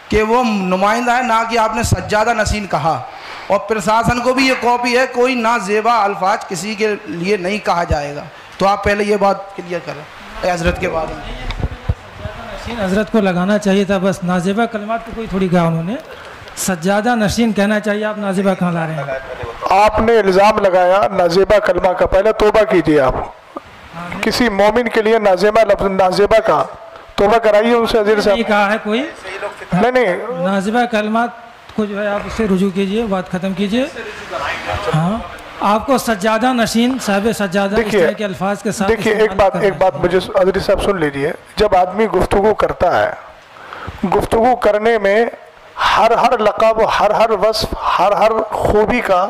کہ وہ نمائندہ ہے، نہ کہ آپ نے سجادہ نشین کہا، اور پرشاسن کو بھی یہ کاپی ہے، کوئی نازیبا الفاظ کسی کے لیے نہیں کہا جائے گا، تو آپ پہلے یہ بات کلیئر کریں حضرت کے بارے میں۔ نشین حضرت کو لگانا چاہیے تھا، بس نازیبہ کلمات کو کوئی تھوڑی کہا انہوں نے، سجادہ نشین کہنا چاہیے، آپ نازیبہ کہاں لا رہے ہیں؟ آپ نے الزام لگایا نازیبہ کلمہ کا، پہلے توبہ کیجیے۔ آپ کسی مومن کے لیے نازیبہ لفظ نازیبہ کا توبہ کرائیے ان سے حضرت صاحب۔ نہیں کہا ہے کوئی، نہیں نازیبہ کلمات کو جو ہے آپ اس سے رجوع کیجئے، بات ختم کیجئے۔ ہاں آپ کو سجادہ نشین، صاحب سجادہ اس طرح کے الفاظ کے ساتھ۔ دیکھیے ایک بات مجھے حضرت صاحب سن لیجیے، جب آدمی گفتگو کرتا ہے، گفتگو کرنے میں ہر لقب، ہر وصف، ہر خوبی کا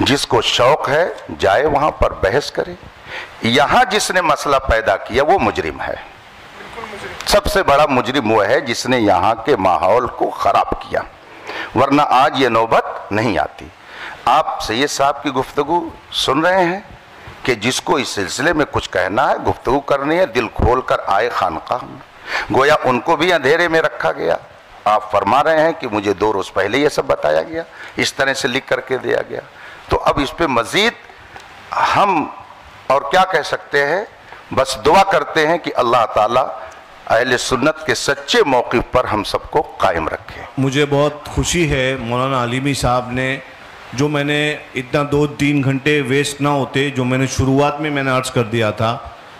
جس کو شوق ہے جائے وہاں پر بحث کرے. یہاں جس نے مسئلہ پیدا کیا وہ مجرم ہے. سب سے بڑا مجرم وہ ہے جس نے یہاں کے ماحول کو خراب کیا، ورنہ آج یہ نوبت نہیں آتی. آپ سید صاحب کی گفتگو سن رہے ہیں کہ جس کو اس سلسلے میں کچھ کہنا ہے، گفتگو کرنی ہے، دل کھول کر آئے خانقاہ میں. گویا ان کو بھی اندھیرے میں رکھا گیا. آپ فرما رہے ہیں کہ مجھے 2 روز پہلے یہ سب بتایا گیا، اس طرح سے لکھ کر کے دیا گیا. تو اب اس پہ مزید ہم اور کیا کہہ سکتے ہیں؟ بس دعا کرتے ہیں کہ اللہ تعالیٰ اہل سنت کے سچے موقف پر ہم سب کو قائم رکھے. مجھے بہت خوشی ہے مولانا علیمی صاحب نے، جو میں نے اتنا 2-3 گھنٹے ویسٹ نہ ہوتے، جو میں نے شروعات میں نے عرض کر دیا تھا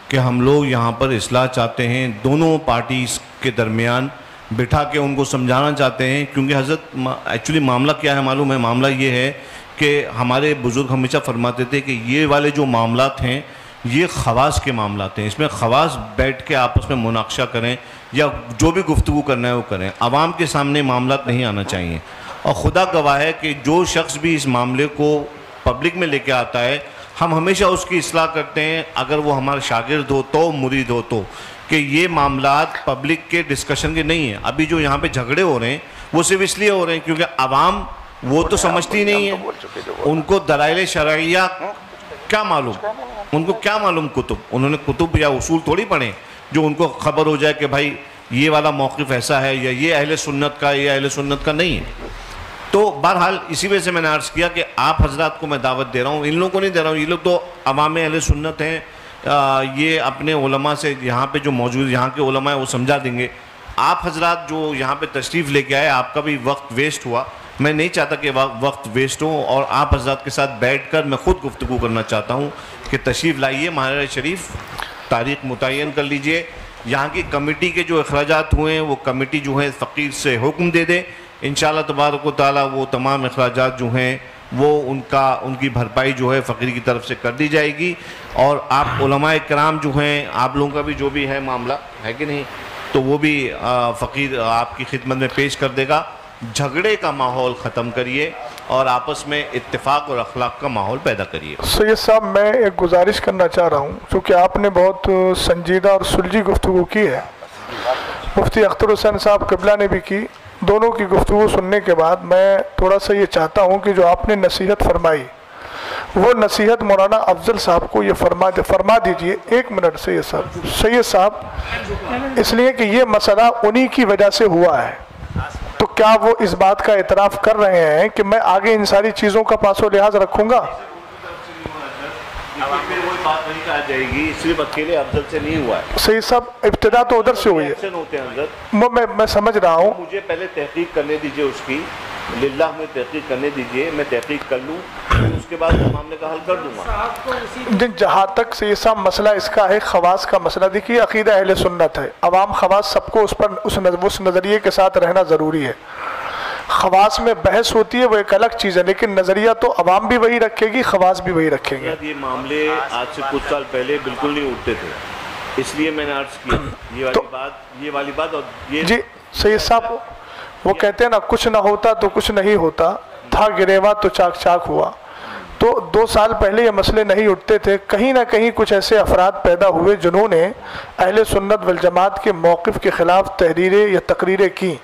کہ ہم لوگ یہاں پر اصلاح چاہتے ہیں، دونوں پارٹیز کے درمیان بٹھا کے ان کو سمجھانا چاہتے ہیں. کیونکہ حضرت ایکچولی معاملہ کیا ہے معلوم ہے؟ معاملہ یہ ہے کہ ہمارے بزرگ ہمیشہ فرماتے تھے کہ یہ والے جو معاملات ہیں یہ خواص کے معاملات ہیں. اس میں خواص بیٹھ کے آپس میں مناقشہ کریں یا جو بھی گفتگو کرنا ہے وہ کریں. عوام کے سامنے معاملات نہیں آنا چاہیے. اور خدا گواہ ہے کہ جو شخص بھی اس معاملے کو پبلک میں لے کے آتا ہے، ہم ہمیشہ اس کی اصلاح کرتے ہیں، اگر وہ ہمارا شاگرد ہو تو، مرید ہو تو، کہ یہ معاملات پبلک کے ڈسکشن کے نہیں ہیں. ابھی جو یہاں پہ جھگڑے ہو رہے ہیں وہ صرف اس لیے ہو رہے ہیں کیونکہ عوام وہ تو سمجھتی نہیں ہے. ان کو دلائل شرعیہ کیا معلوم؟ ان کو کیا معلوم کتب؟ انہوں نے کتب یا اصول تھوڑی پڑھے جو ان کو خبر ہو جائے کہ بھائی یہ والا موقف ایسا ہے یا یہ اہل سنت کا یا اہل سنت کا نہیں ہے. تو بہرحال اسی وجہ سے میں نے عرض کیا کہ آپ حضرات کو میں دعوت دے رہا ہوں، ان لوگوں کو نہیں دے رہا ہوں. یہ لوگ تو عوام اہل سنت ہیں، یہ اپنے علماء سے یہاں پہ جو موجود یہاں کے علماء ہیں وہ سمجھا دیں گے. آپ حضرات جو یہاں پہ تشریف لے کے آئے، آپ کا بھی وقت ویسٹ ہوا. میں نہیں چاہتا کہ وقت ویسٹ ہو، اور آپ حضرات کے ساتھ بیٹھ کر میں خود گفتگو کرنا چاہتا ہوں کہ تشریف لائیے ماہر شریف، تاریخ متعین کر لیجئے. یہاں کی کمیٹی کے جو اخراجات ہوئے ہیں وہ کمیٹی جو ہے فقیر سے حکم دے دے، انشاءاللہ تبارک و تعالیٰ وہ تمام اخراجات جو ہیں وہ ان کی بھرپائی جو ہے فقیر کی طرف سے کر دی جائے گی. اور آپ علماء کرام جو ہیں، آپ لوگوں کا بھی جو بھی ہے معاملہ ہے کہ نہیں، تو وہ بھی فقیر آپ کی خدمت میں پیش کر دے گا. جھگڑے کا ماحول ختم کریے اور آپس میں اتفاق اور اخلاق کا ماحول پیدا کریے. سید صاحب میں ایک گزارش کرنا چاہ رہا ہوں، چونکہ آپ نے بہت سنجیدہ اور سلجھی گفتگو کی ہے. مفتی اختر حسین صاحب قبلہ نے بھی کی. دونوں کی گفتگو سننے کے بعد میں تھوڑا سا یہ چاہتا ہوں کہ جو آپ نے نصیحت فرمائی وہ نصیحت مولانا افضل صاحب کو یہ فرما دیجئے. 1 منٹ سید صاحب، اس لیے کہ یہ مسئلہ انہی کی وجہ سے ہوا ہے. تو کیا وہ اس بات کا اعتراف کر رہے ہیں کہ میں آگے ان ساری چیزوں کا پاس و لحاظ رکھوں گا؟ کوئی بات نہیں کہا جائے گی، صرف اکیلے افضل سے نہیں ہوا ہے. سید صاحب ابتدا تو ادھر سے ہوئی ہے، میں سمجھ رہا ہوں. مجھے پہلے تحقیق کرنے دیجئے اس کی، للہ میں تحقیق کرنے دیجئے، میں تحقیق کر لوں، اس کے بعد معاملے کا حل کر دوں گا. جہاں تک سید صاحب مسئلہ اس کا ہے خواص کا مسئلہ، دیکھیے عقیدہ اہل سنت ہے، عوام خواص سب کو اس نظریے کے ساتھ رہنا ضروری ہے. خواص میں بحث ہوتی ہے وہ ایک الگ چیز ہے، لیکن نظریہ تو عوام بھی وہی رکھے گی، خواص بھی وہی رکھیں گے. یہ معاملے آج سے کچھ سال پہلے بالکل نہیں اٹھتے تھے، اس لیے میں نے عرض کیا یہ والی بات. اور یہ جی سید صاحب وہ کہتے ہیں نا، کچھ نہ ہوتا تو کچھ نہیں ہوتا، تھا گریوا تو چاک چاک ہوا. تو 2 سال پہلے یہ مسئلے نہیں اٹھتے تھے. کہیں نہ کہیں کچھ ایسے افراد پیدا ہوئے جنہوں نے اہل سنت والجماعت کے موقف کے خلاف تحریریں یا تقریریں کی.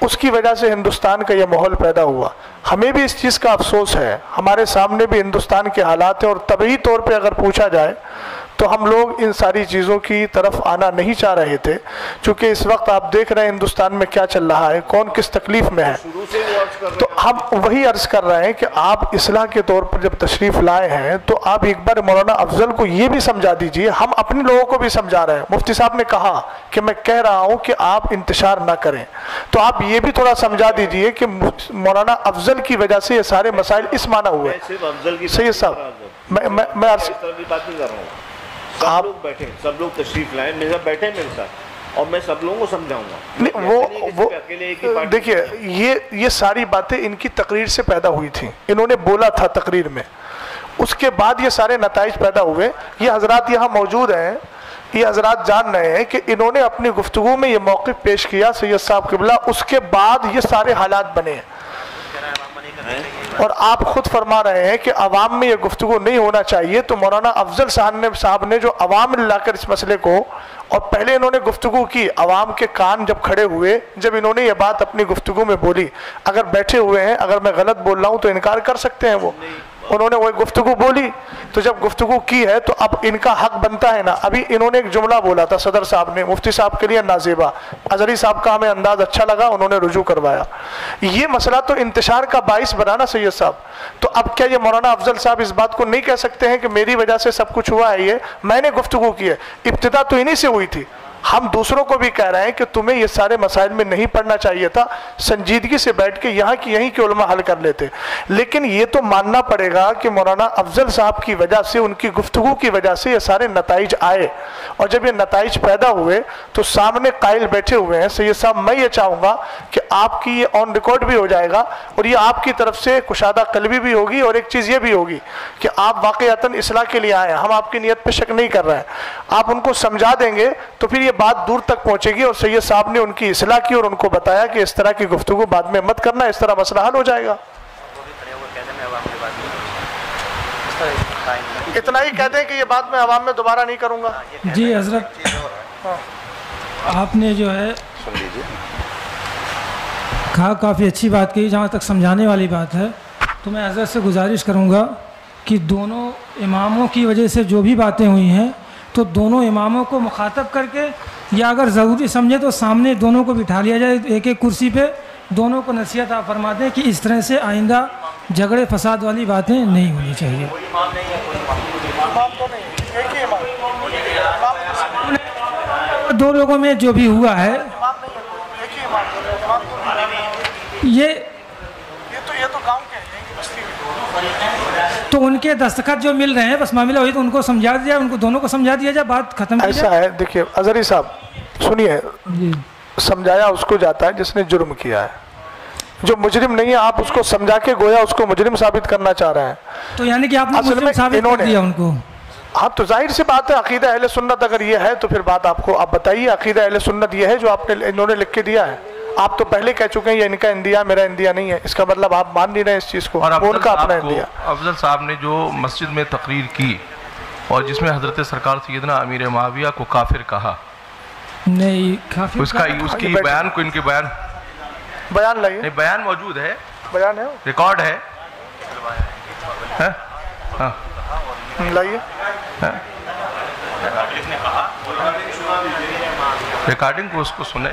اس کی وجہ سے ہندوستان کا یہ ماحول پیدا ہوا. ہمیں بھی اس چیز کا افسوس ہے، ہمارے سامنے بھی ہندوستان کے حالات ہیں، اور طبعی طور پہ اگر پوچھا جائے تو ہم لوگ ان ساری چیزوں کی طرف آنا نہیں چاہ رہے تھے. چونکہ اس وقت آپ دیکھ رہے ہیں ہندوستان میں کیا چل رہا ہے، کون کس تکلیف میں ہے. تو ہم وہی عرض کر رہے ہیں کہ آپ اصلاح کے طور پر جب تشریف لائے ہیں تو آپ ایک بار مولانا افضل کو یہ بھی سمجھا دیجئے. ہم اپنے لوگوں کو بھی سمجھا رہے ہیں. مفتی صاحب نے کہا کہ میں کہہ رہا ہوں کہ آپ انتشار نہ کریں، تو آپ یہ بھی تھوڑا سمجھا دیجئے کہ مولانا افضل کی وجہ سے یہ سارے مسائل اس معنی ہوئے. سید صاحب میں عرض آپ لوگ بیٹھیں، سب لوگ تشریف لائیں، بیٹھیں میرے ساتھ، اور میں سب لوگوں کو سمجھاؤں گا. وہ دیکھیے یہ ساری باتیں ان کی تقریر سے پیدا ہوئی تھیں، انہوں نے بولا تھا تقریر میں، اس کے بعد یہ سارے نتائج پیدا ہوئے. یہ حضرات یہاں موجود ہیں، یہ حضرات جان رہے ہیں کہ انہوں نے اپنی گفتگو میں یہ موقف پیش کیا سید صاحب قبلہ، اس کے بعد یہ سارے حالات بنے ہیں. اور آپ خود فرما رہے ہیں کہ عوام میں یہ گفتگو نہیں ہونا چاہیے، تو مولانا افضل صاحب نے جو عوام لا کر اس مسئلے کو، اور پہلے انہوں نے گفتگو کی، عوام کے کان جب کھڑے ہوئے، جب انہوں نے یہ بات اپنی گفتگو میں بولی، اگر بیٹھے ہوئے ہیں، اگر میں غلط بول رہا ہوں تو انکار کر سکتے ہیں وہ، انہوں نے وہ گفتگو بولی، تو جب گفتگو کی ہے تو اب ان کا حق بنتا ہے نا۔ ابھی انہوں نے ایک جملہ بولا تھا صدر صاحب نے، مفتی صاحب کے لیے نازیبا، اظہری صاحب کا ہمیں انداز اچھا لگا، انہوں نے رجوع کروایا، یہ مسئلہ تو انتشار کا باعث بنا نا سید صاحب۔ تو اب کیا یہ مولانا افضل صاحب اس بات کو نہیں کہہ سکتے ہیں کہ میری وجہ سے سب کچھ ہوا ہے، یہ میں نے گفتگو کی ہے، ابتدا تو انہی سے ہوئی تھی، ہم دوسروں کو بھی کہہ رہے ہیں کہ تمہیں یہ سارے مسائل میں نہیں پڑھنا چاہیے تھا، سنجیدگی سے بیٹھ کے یہیں کے علماء حل کر لیتے، لیکن یہ تو ماننا پڑے گا کہ مولانا افضل صاحب کی وجہ سے، ان کی گفتگو کی وجہ سے یہ سارے نتائج آئے، اور جب یہ نتائج پیدا ہوئے تو سامنے قائل بیٹھے ہوئے ہیں۔ سید صاحب میں یہ چاہوں گا کہ آپ کی یہ آن ریکارڈ بھی ہو جائے گا، اور یہ آپ کی طرف سے کشادہ قلبی بھی ہوگی، اور ایک چیز یہ بھی ہوگی کہ آپ واقعتاً اصلاح کے لیے آئے ہیں، ہم آپ کی نیت پہ شک نہیں کر رہے ہیں، آپ ان کو سمجھا دیں گے تو پھر یہ بات دور تک پہنچے گی، اور سید صاحب نے ان کی اصلاح کی اور ان کو بتایا کہ اس طرح کی گفتگو بعد میں مت کرنا، اس طرح مسئلہ حل ہو جائے گا۔ اتنا ہی کہتے ہیں کہ یہ بات میں عوام میں دوبارہ نہیں کروں گا۔ جی حضرت، آپ نے جو ہے کہا، کافی اچھی بات کی، جہاں تک سمجھانے والی بات ہے تو میں حضرت سے گزارش کروں گا کہ دونوں اماموں کی وجہ سے جو بھی باتیں ہوئی ہیں تو دونوں اماموں کو مخاطب کر کے، یا اگر ضروری سمجھے تو سامنے دونوں کو بٹھا لیا جائے ایک ایک کرسی پہ، دونوں کو نصیحت آپ فرما دیں کہ اس طرح سے آئندہ جھگڑے فساد والی باتیں نہیں ہونی چاہیے۔ دو لوگوں میں جو بھی ہوا ہے یہ تو گاؤں کے ہیں، تو ان کے دستخط جو مل رہے ہیں، بس معاملہ ہوئی تو ان کو سمجھا دیا، ان کو دونوں کو سمجھا دیا جائے، بات ختم کی جائے۔ ایسا ہے، دیکھیے اظہری صاحب سنیے، سمجھایا اس کو جاتا ہے جس نے جرم کیا ہے، جو مجرم نہیں ہے آپ اس کو سمجھا کے گویا اس کو مجرم ثابت کرنا چاہ رہے ہیں، تو یعنی کہ آپ نے مجرم ثابت کر دیا ان کو۔ ہاں تو ظاہر سی بات ہے، عقیدہ اہل سنت اگر یہ ہے تو پھر بات آپ کو، آپ بتائیے عقیدہ اہل سنت یہ ہے جو انہوں نے لکھ کے دیا ہے؟ آپ تو پہلے کہہ چکے ہیں یہ ان کا اندیا میرا اندیا نہیں ہے، اس کا مطلب آپ مان نہیں رہے اس چیز کو، اور ان کا اپنا اندیا۔ افضل صاحب نے جو مسجد میں تقریر کی اور جس میں حضرت سرکار سیدنا امیر معاویہ کو کافر کہا، نہیں کافر، اس کی بیان کو، ان کے بیان لائیے، نہیں بیان موجود ہے، بیان ہے، ریکارڈ ہے، ہاں لائیے، ریکارڈنگ کو اس کو سنے۔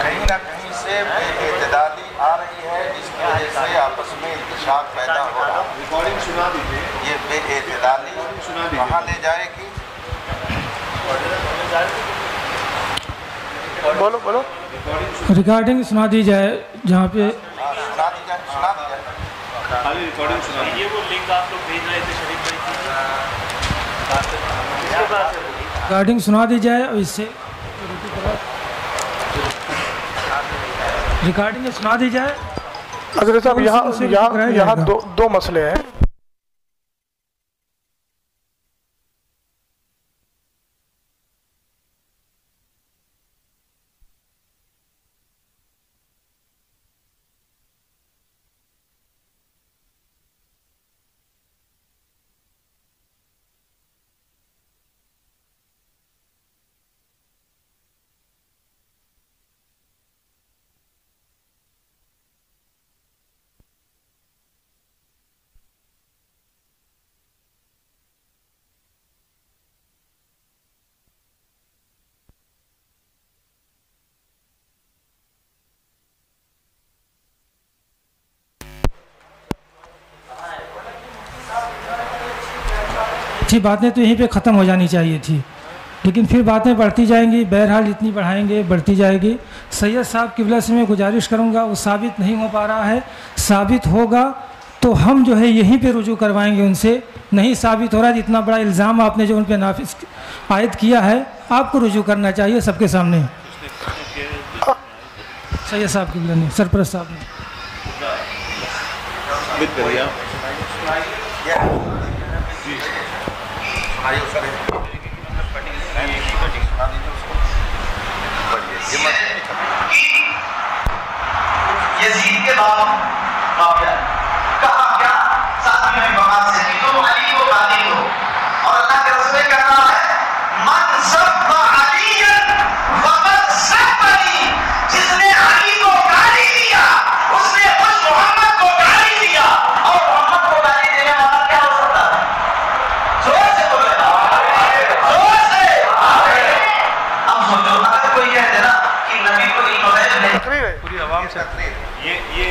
کہیں نہ کہیں سے بے اعتدالی آ رہی ہے جس کی وجہ سے آپس میں انتشاق پیدا ہو رہا ہے، یہ بے اعتدالی کہاں لے جائے گی؟ بولو بولو، ریکارڈنگ سنا دی جائے جہاں پہ سنا دی جائے، خالی ریکارڈنگ سنا دی۔ یہ وہ لنک آپ لوگ بھیج رہے تھے شریف بھائی کی، ریکارڈنگ سنا دی جائے، اور اس سے ریکارڈنگ سنا دی جائے۔ حضرت صاحب یہاں دو مسئلے ہیں، تھی باتیں تو یہیں پہ ختم ہو جانی چاہیے تھی، لیکن پھر باتیں بڑھتی جائیں گی، بہرحال جتنی بڑھائیں گے بڑھتی جائے گی۔ سید صاحب قبلہ سے میں گزارش کروں گا، وہ ثابت نہیں ہو پا رہا ہے، ثابت ہوگا تو ہم جو ہے یہیں پہ رجوع کروائیں گے ان سے، نہیں ثابت ہو رہا ہے، اتنا بڑا الزام آپ نے جو ان پہ نافذ عائد کیا ہے، آپ کو رجوع کرنا چاہیے سب کے سامنے۔ سید صاحب قبلہ نے، سرپرست صاحب نے۔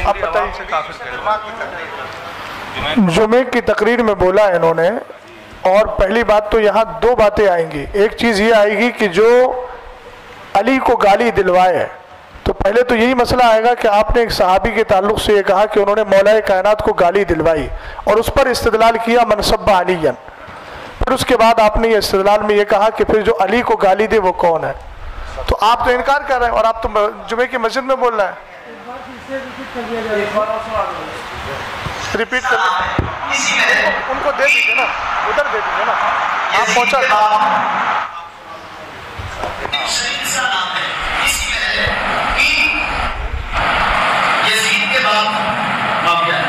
آپ بتائیے. جمعے کی تقریر میں بولا انہوں نے، اور پہلی بات تو یہاں دو باتیں آئیں گی. ایک چیز یہ آئے گی کہ جو علی کو گالی دلوائے، تو پہلے تو یہی مسئلہ آئے گا کہ آپ نے ایک صحابی کے تعلق سے یہ کہا کہ انہوں نے مولا کائنات کو گالی دلوائی اور اس پر استدلال کیا من سب علیًا. پھر اس کے بعد آپ نے یہ استدلال میں یہ کہا کہ پھر جو علی کو گالی دے وہ کون ہے. تو آپ تو انکار کر رہے ہیں اور آپ تو جمعے کی مسجد میں بول رہے ہیں. ریپیٹ کر ان کو دے دیجیے نا، ادھر دے دیجیے نا، آپ پہنچا. یزید کے بعد معاویہ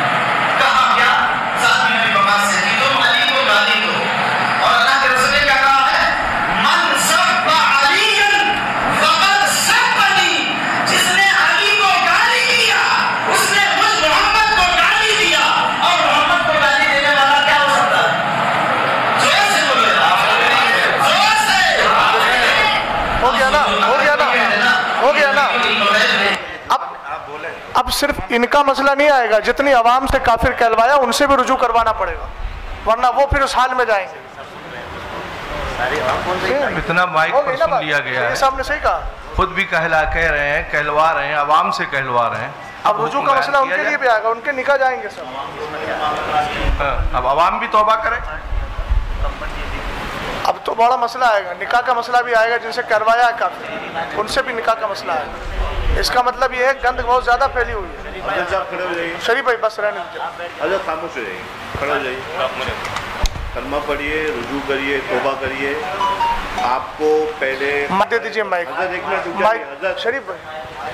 کہا کیا ذات میں بقا سے تم علی کو گالی دو، اور اللہ کے رسول نے کیا کہا ہے من سب علی فقد سبنی، جس نے علی کو گالی دیا اس نے مجھ محمد کو گالی دیا. اور محمد کو گالی دینے والا کیا ہو سکتا ہے؟ زور سے بولے، زور سے. ہو گیا نا، ہو گیا نا، ہو گیا نا. اب صرف ان کا مسئلہ نہیں آئے گا، جتنی عوام سے کافر کہلوایا ان سے بھی رجوع کروانا پڑے گا، ورنہ وہ پھر اس حال میں جائیں گے. اتنا مائک پر سن لیا گیا ہے، صاحب نے صحیح کہا، خود بھی کہہ رہے ہیں، کہلوا رہے ہیں، عوام سے کہلوا رہے ہیں. اب رجوع کا مسئلہ ان کے لیے بھی آئے گا، ان کے نکاح جائیں گے سب. اب عوام بھی توبہ کریں. اب تو بڑا مسئلہ آئے گا، نکاح کا مسئلہ بھی آئے گا، جن سے کروایا ہے کافر ان سے بھی نکاح کا مسئلہ آئے گا. اس کا مطلب یہ ہے گند بہت زیادہ پھیلی ہوئی ہے. شریف بھائی بس رہنے دیجیے. حضرت خاموش ہو جائیے، کھڑے ہو جائیے، کلمہ پڑھیے، رجوع کریے، توبہ کریے. آپ کو پہلے دے دیجیے مائک. حضرت شریف بھائی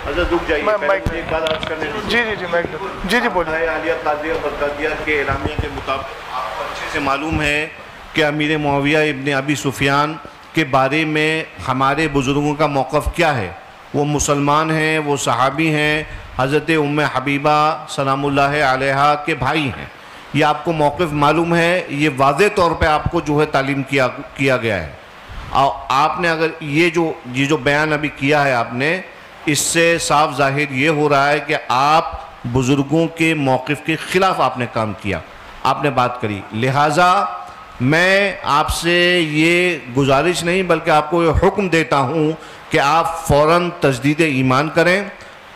حضرت رک جائیے، ایک بات عرض کرنے دیجیے. جی جی جی مائک جی جی بولیے. عالیہ قادریہ برقادیہ کے اعلامیہ کے مطابق آپ کو اچھے سے معلوم ہے کہ امیر معاویہ ابن ابی سفیان کے بارے میں ہمارے بزرگوں کا موقف کیا ہے. وہ مسلمان ہیں، وہ صحابی ہیں، حضرت ام حبیبہ سلام اللہ علیہا کے بھائی ہیں. یہ آپ کو موقف معلوم ہے، یہ واضح طور پہ آپ کو جو ہے تعلیم کیا گیا ہے. اور آپ نے اگر یہ جو بیان ابھی کیا ہے آپ نے، اس سے صاف ظاہر یہ ہو رہا ہے کہ آپ بزرگوں کے موقف کے خلاف آپ نے کام کیا، آپ نے بات کری. لہٰذا میں آپ سے یہ گزارش نہیں بلکہ آپ کو یہ حکم دیتا ہوں کہ آپ فوراً تجدید ایمان کریں،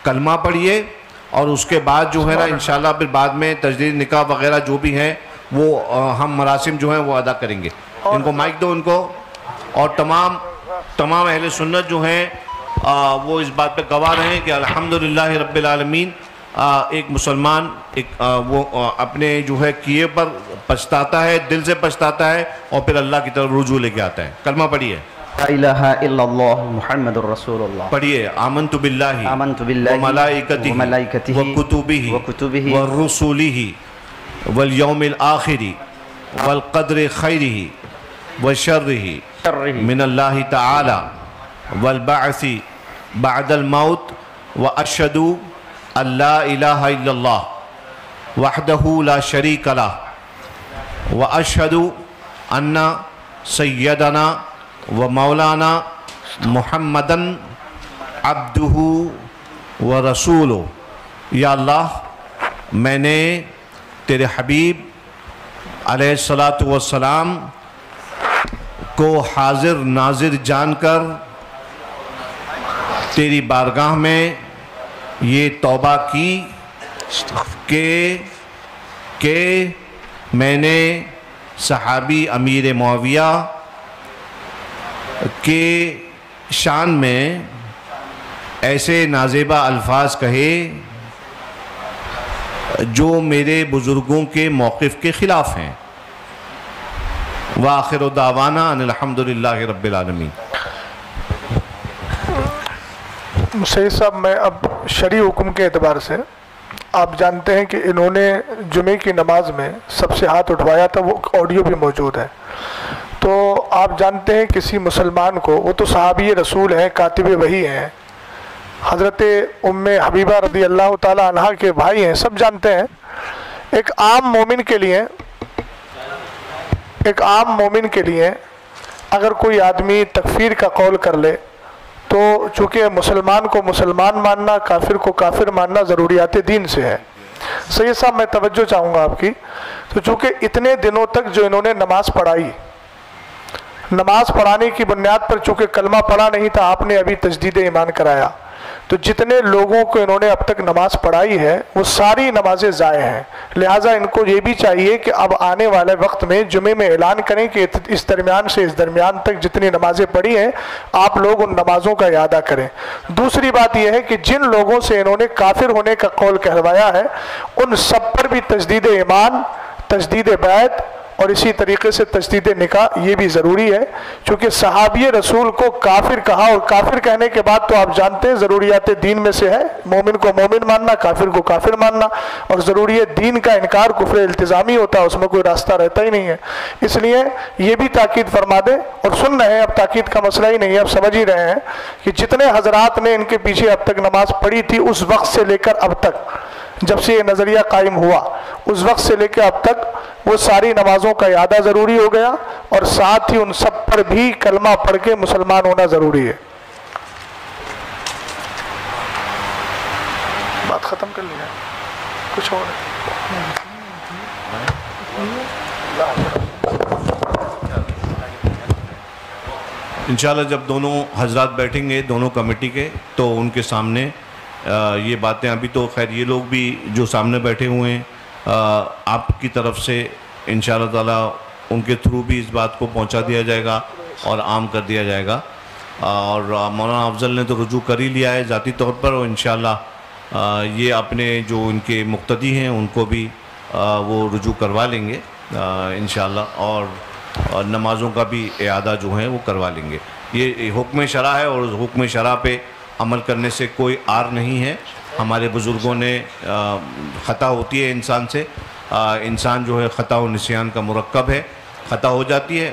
کلمہ پڑھیے، اور اس کے بعد جو ہے نا انشاءاللہ پھر بعد میں تجدید نکاح وغیرہ جو بھی ہیں وہ ہم مراسم جو ہیں وہ ادا کریں گے. ان کو مائک دو ان کو. اور تمام اہل سنت جو ہیں وہ اس بات پہ گواہ رہیں کہ الحمدللہ رب العالمین ایک مسلمان وہ اپنے جو ہے کیے پر پچھتاتا ہے، دل سے پچھتاتا ہے، اور پھر اللہ کی طرف رجوع لے کے آتا ہے. کلمہ پڑھیے. لا الہ الا اللہ محمد الرسول اللہ. پڑھیے. آمنت باللہ وملائکتہ وکتبہ ورسلہ والیوم الآخر والقدر خیرہ وشرہ من اللہ تعالی والبعث بعد الموت واشہد ان لا الہ الا اللہ وحدہ لا شریک لہ واشہد ان سیدنا و مولانا محمدن عبدہ و رسولہ. یا اللہ، میں نے تیرے حبیب علیہ السلام کو حاضر ناظر جان کر تیری بارگاہ میں یہ توبہ کی کہ میں نے صحابی امیر معاویہ کے شان میں ایسے نازیبہ الفاظ کہے جو میرے بزرگوں کے موقف کے خلاف ہیں. وآخر دعوانا ان الحمدللہ رب العالمین. سید صاحب، میں اب شرعی حکم کے اعتبار سے، آپ جانتے ہیں کہ انہوں نے جمعے کی نماز میں سب سے ہاتھ اٹھوایا تھا، وہ آڈیو بھی موجود ہے. تو آپ جانتے ہیں کسی مسلمان کو، وہ تو صحابی رسول ہیں، کاتب وحی ہیں، حضرت ام حبیبہ رضی اللہ تعالی عنہ کے بھائی ہیں، سب جانتے ہیں. ایک عام مومن کے لیے اگر کوئی آدمی تکفیر کا قول کر لے تو چونکہ مسلمان کو مسلمان ماننا، کافر کو کافر ماننا ضروریات دین سے ہے۔ سید صاحب میں توجہ چاہوں گا آپ کی، تو چونکہ اتنے دنوں تک جو انہوں نے نماز پڑھائی، نماز پڑھانے کی بنیاد پر چونکہ کلمہ پڑھا نہیں تھا، آپ نے ابھی تجدید ایمان کرایا، تو جتنے لوگوں کو انہوں نے اب تک نماز پڑھائی ہے وہ ساری نمازیں ضائع ہیں۔ لہٰذا ان کو یہ بھی چاہیے کہ اب آنے والے وقت میں جمعے میں اعلان کریں کہ اس درمیان سے اس درمیان تک جتنی نمازیں پڑھی ہیں آپ لوگ ان نمازوں کا اعادہ کریں۔ دوسری بات یہ ہے کہ جن لوگوں سے انہوں نے کافر ہونے کا قول کہلوایا ہے ان سب پر بھی تجدید ایمان، تجدید بیعت اور اسی طریقے سے تجدید نکاح یہ بھی ضروری ہے، چونکہ صحابی رسول کو کافر کہا، اور کافر کہنے کے بعد تو آپ جانتے ہیں ضروریات دین میں سے ہے مومن کو مومن ماننا، کافر کو کافر ماننا، اور ضروریات دین کا انکار کفر التزامی ہوتا ہے، اس میں کوئی راستہ رہتا ہی نہیں ہے۔ اس لیے یہ بھی تاکید فرما دیں، اور سن رہے ہیں، اب تاکید کا مسئلہ ہی نہیں ہے، اب سمجھ ہی رہے ہیں کہ جتنے حضرات نے ان کے پیچھے اب تک نماز پڑھی تھی اس وقت سے لے کر اب تک، جب سے یہ نظریہ قائم ہوا اس وقت سے لے کے اب تک وہ ساری نمازوں کا اعادہ ضروری ہو گیا، اور ساتھ ہی ان سب پر بھی کلمہ پڑھ کے مسلمان ہونا ضروری ہے۔ بات ختم کر لیا، کچھ اور انشاءاللہ جب دونوں حضرات بیٹھیں گے دونوں کمیٹی کے تو ان کے سامنے یہ باتیں، ابھی تو خیر یہ لوگ بھی جو سامنے بیٹھے ہوئے ہیں آپ کی طرف سے انشاءاللہ تعالیٰ ان کے تھرو بھی اس بات کو پہنچا دیا جائے گا اور عام کر دیا جائے گا، اور مولانا افضل نے تو رجوع کر ہی لیا ہے ذاتی طور پر، اور انشاءاللہ یہ اپنے جو ان کے مقتدی ہیں ان کو بھی وہ رجوع کروا لیں گے انشاءاللہ، اور نمازوں کا بھی اعادہ جو ہے وہ کروا لیں گے۔ یہ حکم شرع ہے اور حکم شرع پہ عمل کرنے سے کوئی عار نہیں ہے۔ ہمارے بزرگوں نے خطا ہوتی ہے انسان سے، انسان جو ہے خطا و نسیان کا مرکب ہے، خطا ہو جاتی ہے،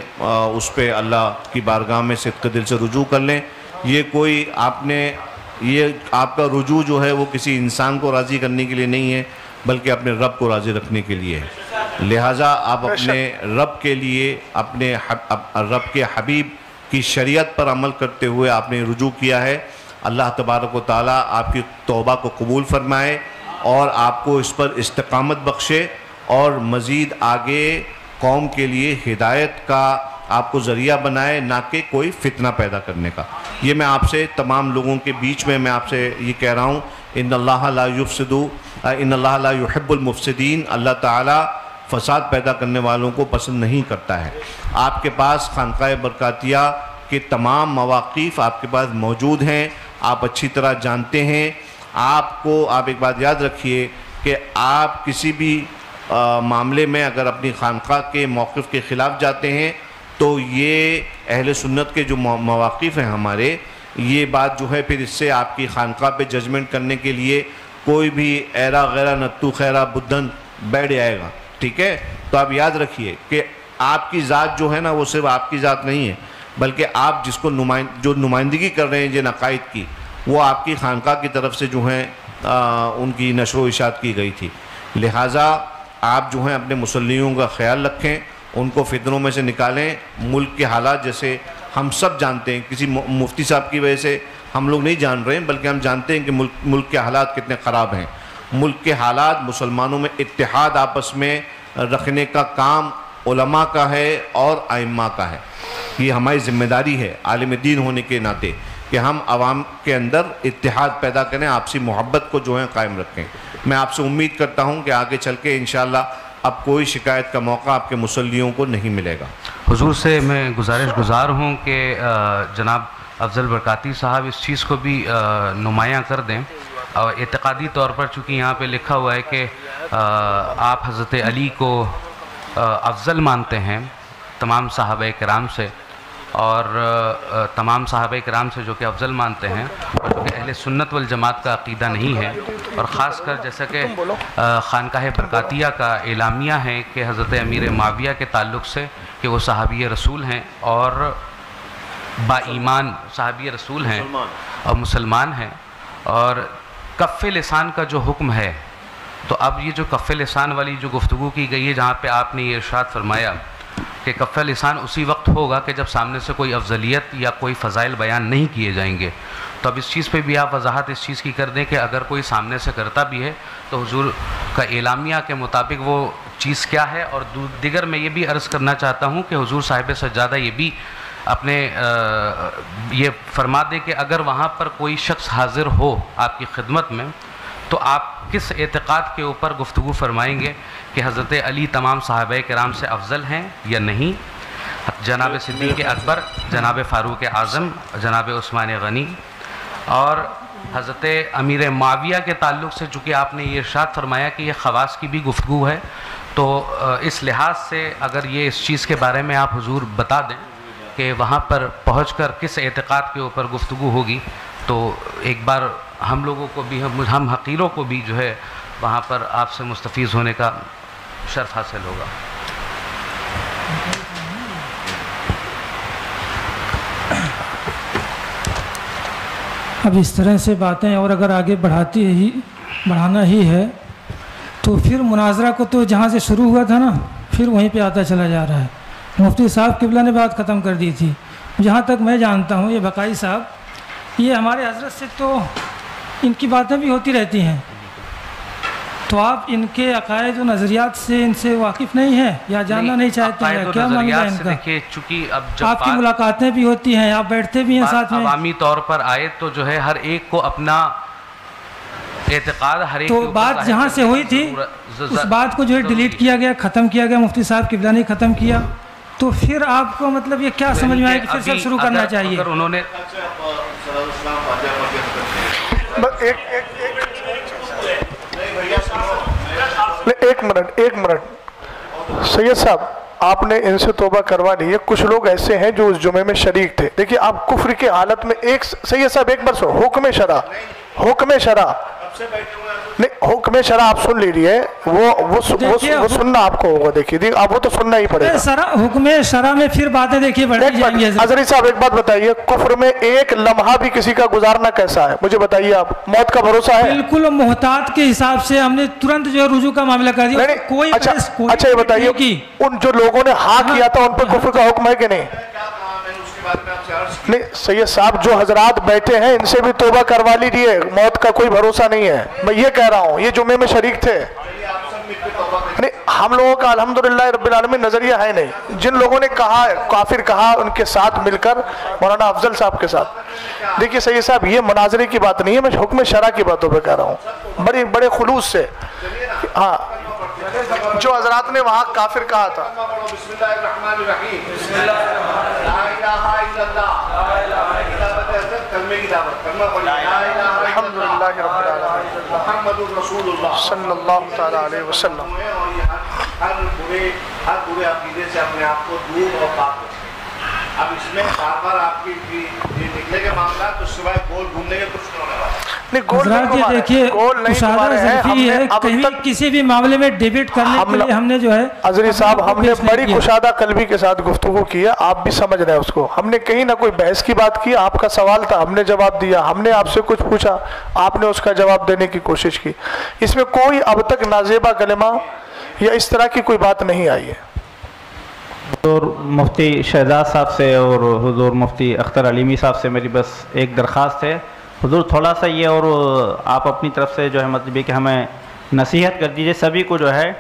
اس پہ اللہ کی بارگاہ میں صدق دل سے رجوع کر لیں۔ یہ کوئی آپ کا رجوع جو ہے وہ کسی انسان کو راضی کرنے کے لیے نہیں ہے بلکہ اپنے رب کو راضی رکھنے کے لیے ہے۔ لہٰذا آپ اپنے رب کے لیے، اپنے رب کے حبیب کی شریعت پر عمل کرتے ہوئے آپ نے رجوع کیا ہے۔ اللہ تبارک و تعالیٰ آپ کی توبہ کو قبول فرمائے اور آپ کو اس پر استقامت بخشے، اور مزید آگے قوم کے لیے ہدایت کا آپ کو ذریعہ بنائے، نہ کہ کوئی فتنہ پیدا کرنے کا۔ یہ میں آپ سے تمام لوگوں کے بیچ میں آپ سے یہ کہہ رہا ہوں، ان اللہ لا يحب المفسدین، اللہ تعالیٰ فساد پیدا کرنے والوں کو پسند نہیں کرتا ہے۔ آپ کے پاس خانقاہ برکاتیہ کے تمام مواقف آپ کے پاس موجود ہیں، آپ اچھی طرح جانتے ہیں۔ آپ ایک بات یاد رکھیے کہ آپ کسی بھی معاملے میں اگر اپنی خانقاہ کے موقف کے خلاف جاتے ہیں تو یہ اہل سنت کے جو مواقف ہیں ہمارے، یہ بات جو ہے پھر اس سے آپ کی خانقاہ پہ ججمنٹ کرنے کے لیے کوئی بھی ایرا غیرہ نتو خیرہ بدھن بیٹھ جائے گا، ٹھیک ہے؟ تو آپ یاد رکھیے کہ آپ کی ذات جو ہے نا وہ صرف آپ کی ذات نہیں ہے، بلکہ آپ جس کو جو نمائندگی کر رہے ہیں جن عقائد کی، وہ آپ کی خانقاہ کی طرف سے جو ہیں ان کی نشر و اشاعت کی گئی تھی۔ لہٰذا آپ جو ہیں اپنے مسلیوں کا خیال رکھیں، ان کو فتنوں میں سے نکالیں۔ ملک کے حالات جیسے ہم سب جانتے ہیں، کسی مفتی صاحب کی وجہ سے ہم لوگ نہیں جان رہے ہیں بلکہ ہم جانتے ہیں کہ ملک کے حالات کتنے خراب ہیں۔ ملک کے حالات، مسلمانوں میں اتحاد آپس میں رکھنے کا کام علماء کا ہے اور ائمہ کا ہے۔ یہ ہماری ذمہ داری ہے عالم دین ہونے کے ناطے کہ ہم عوام کے اندر اتحاد پیدا کریں، آپسی محبت کو جو ہے قائم رکھیں۔ میں آپ سے امید کرتا ہوں کہ آگے چل کے انشاءاللہ اب کوئی شکایت کا موقع آپ کے مسلیوں کو نہیں ملے گا۔ حضور سے میں گزارش گزار ہوں کہ جناب افضل برکاتی صاحب اس چیز کو بھی نمایاں کر دیں، اور اعتقادی طور پر چونکہ یہاں پہ لکھا ہوا ہے کہ آپ حضرت علی کو افضل مانتے ہیں تمام صحابہ کرام سے، اور تمام صحابہ کرام سے جو کہ افضل مانتے ہیں، اور جو کہ اہل سنت والجماعت کا عقیدہ نہیں ہے، اور خاص کر جیسا کہ خانقاہ برکاتیہ کا اعلامیہ ہے کہ حضرت امیر معاویہ کے تعلق سے کہ وہ صحابی رسول ہیں اور با ایمان صحابی رسول ہیں اور مسلمان ہیں، اور کف لسان کا جو حکم ہے، تو اب یہ جو کف لسان والی جو گفتگو کی گئی ہے جہاں پہ آپ نے یہ ارشاد فرمایا کہ کف لسان اسی وقت ہوگا کہ جب سامنے سے کوئی افضلیت یا کوئی فضائل بیان نہیں کیے جائیں گے. تو اب اس چیز پہ بھی آپ وضاحت اس چیز کی کر دیں کہ اگر کوئی سامنے سے کرتا بھی ہے تو حضور کا اعلامیہ کے مطابق وہ چیز کیا ہے. اور دیگر میں یہ بھی عرض کرنا چاہتا ہوں کہ حضور صاحب سجادہ یہ بھی اپنے یہ فرما دیں کہ اگر وہاں پر کوئی شخص حاضر ہو آپ کی خدمت میں تو آپ کس اعتقاد کے اوپر گفتگو فرمائیں گے کہ حضرت علی تمام صحابہ کرام سے افضل ہیں یا نہیں, جناب صدیق اکبر, جناب فاروق اعظم, جناب عثمان غنی, اور حضرت امیر معاویہ کے تعلق سے چونکہ آپ نے یہ ارشاد فرمایا کہ یہ خواص کی بھی گفتگو ہے, تو اس لحاظ سے اگر یہ اس چیز کے بارے میں آپ حضور بتا دیں کہ وہاں پر پہنچ کر کس اعتقاد کے اوپر گفتگو ہوگی, تو ایک بار ہم لوگوں کو بھی, ہم حقیروں کو بھی جو ہے وہاں پر آپ سے مستفیض ہونے کا شرف حاصل ہوگا. اب اس طرح سے باتیں اور اگر آگے بڑھانا ہی ہے تو پھر مناظرہ کو تو جہاں سے شروع ہوا تھا نا پھر وہیں پہ آتا چلا جا رہا ہے. مفتی صاحب قبلہ نے بات ختم کر دی تھی. جہاں تک میں جانتا ہوں یہ بقائی صاحب یہ ہمارے حضرت سے تو ان کی باتیں بھی ہوتی رہتی ہیں, تو آپ ان کے عقائد و نظریات سے ان سے واقف نہیں ہیں یا جاننا نہیں چاہتے ہیں, کیا معاملہ ہے ان کا؟ چونکہ اب جب آپ کی ملاقاتیں بھی ہوتی ہیں, آپ بیٹھتے بھی ہیں ساتھ میں, عوامی طور پر آئے تو جو ہے ہر ایک کو اپنا اعتقاد ہر ایک تو بات جہاں سے ہوئی تھی اس بات کو جو ہے ڈیلیٹ کیا گیا, ختم کیا گیا, مفتی صاحب قبلہ نے ختم کیا, تو پھر آپ کو مطلب یہ کیا سمجھ میں آئے کہ پھر سب شروع کرنا چاہیے؟ اگر انہوں نے ایک منٹ سید صاحب, آپ نے ان سے توبہ کروا لی ہے. کچھ لوگ ایسے ہیں جو اس جمعے میں شریک تھے. دیکھیے آپ کفر کی حالت میں سید صاحب ایک بار سو حکم شرع نہیں, حکم شرع آپ سن لیجیے, وہ سننا آپ کو ہوگا. دیکھیے آپ وہ تو سننا ہی پڑے گا. حکم شرع میں پھر باتیں دیکھیے بڑھتی جائیں گی. حضرت صاحب ایک بات بتائیے, کفر میں ایک لمحہ بھی کسی کا گزارنا کیسا ہے مجھے بتائیے آپ, موت کا بھروسہ ہے؟ بالکل محتاط کے حساب سے ہم نے ترنت جو ہے رجوع کا معاملہ کر دیا. کوئی اچھا یہ بتائیے ان جو لوگوں نے ہاں کیا تھا ان پر کفر کا حکم ہے کہ نہیں؟ نہیں سید صاحب جو حضرات بیٹھے ہیں ان سے بھی توبہ کروا لیجیے, موت کا کوئی بھروسہ نہیں ہے. میں یہ کہہ رہا ہوں یہ جمعے میں شریک تھے. ہم لوگوں کا الحمدللہ رب العالمین نظریہ ہے نہیں. جن لوگوں نے کہا کافر کہا ان کے ساتھ مل کر مولانا افضل صاحب کے ساتھ, دیکھیے سید صاحب یہ مناظرے کی بات نہیں ہے, میں حکم شرع کی باتوں پہ کہہ رہا ہوں بڑے خلوص سے. ہاں جو حضرات نے وہاں کافر کہا تھا, بسم اللہ الرحمن الرحیم, بسم اللہ لا الہ الا اللہ, کلمے کی دعوت کرنا پڑے, الحمدللہ رب العالمین, محمد رسول اللہ صلی اللہ تعالی علیہ وسلم. ہر برے عقیدے سے اپنے آپ کو دور اور پاک رکھیں. اب اس میں بار بار آپ کی نکلے کے معاملات تو سوائے گول گھومنے کے کچھ نہیں ہونے والا. حضرات یہ دیکھیے مشاہدہ ظرفی ہے, کہیں کسی بھی معاملے میں ڈیبیٹ کرنے کے لیے ہم نے جو ہے حضرت صاحب ہم نے بڑی کشادہ قلبی کے ساتھ گفتگو کی ہے, آپ بھی سمجھ رہے ہیں اس کو. ہم نے کہیں نہ کوئی بحث کی بات کی, آپ کا سوال تھا ہم نے جواب دیا, ہم نے آپ سے کچھ پوچھا آپ نے اس کا جواب دینے کی کوشش کی. اس میں کوئی اب تک نازیبہ کلمہ یا اس طرح کی کوئی بات نہیں آئی ہے. حضور مفتی شہزاد صاحب سے اور حضور مفتی اختر علیمی صاحب سے میری بس ایک درخواست ہے. حضور تھوڑا سا یہ اور آپ اپنی طرف سے جو ہے مطلب یہ کہ ہمیں نصیحت کر دیجئے سبھی کو جو ہے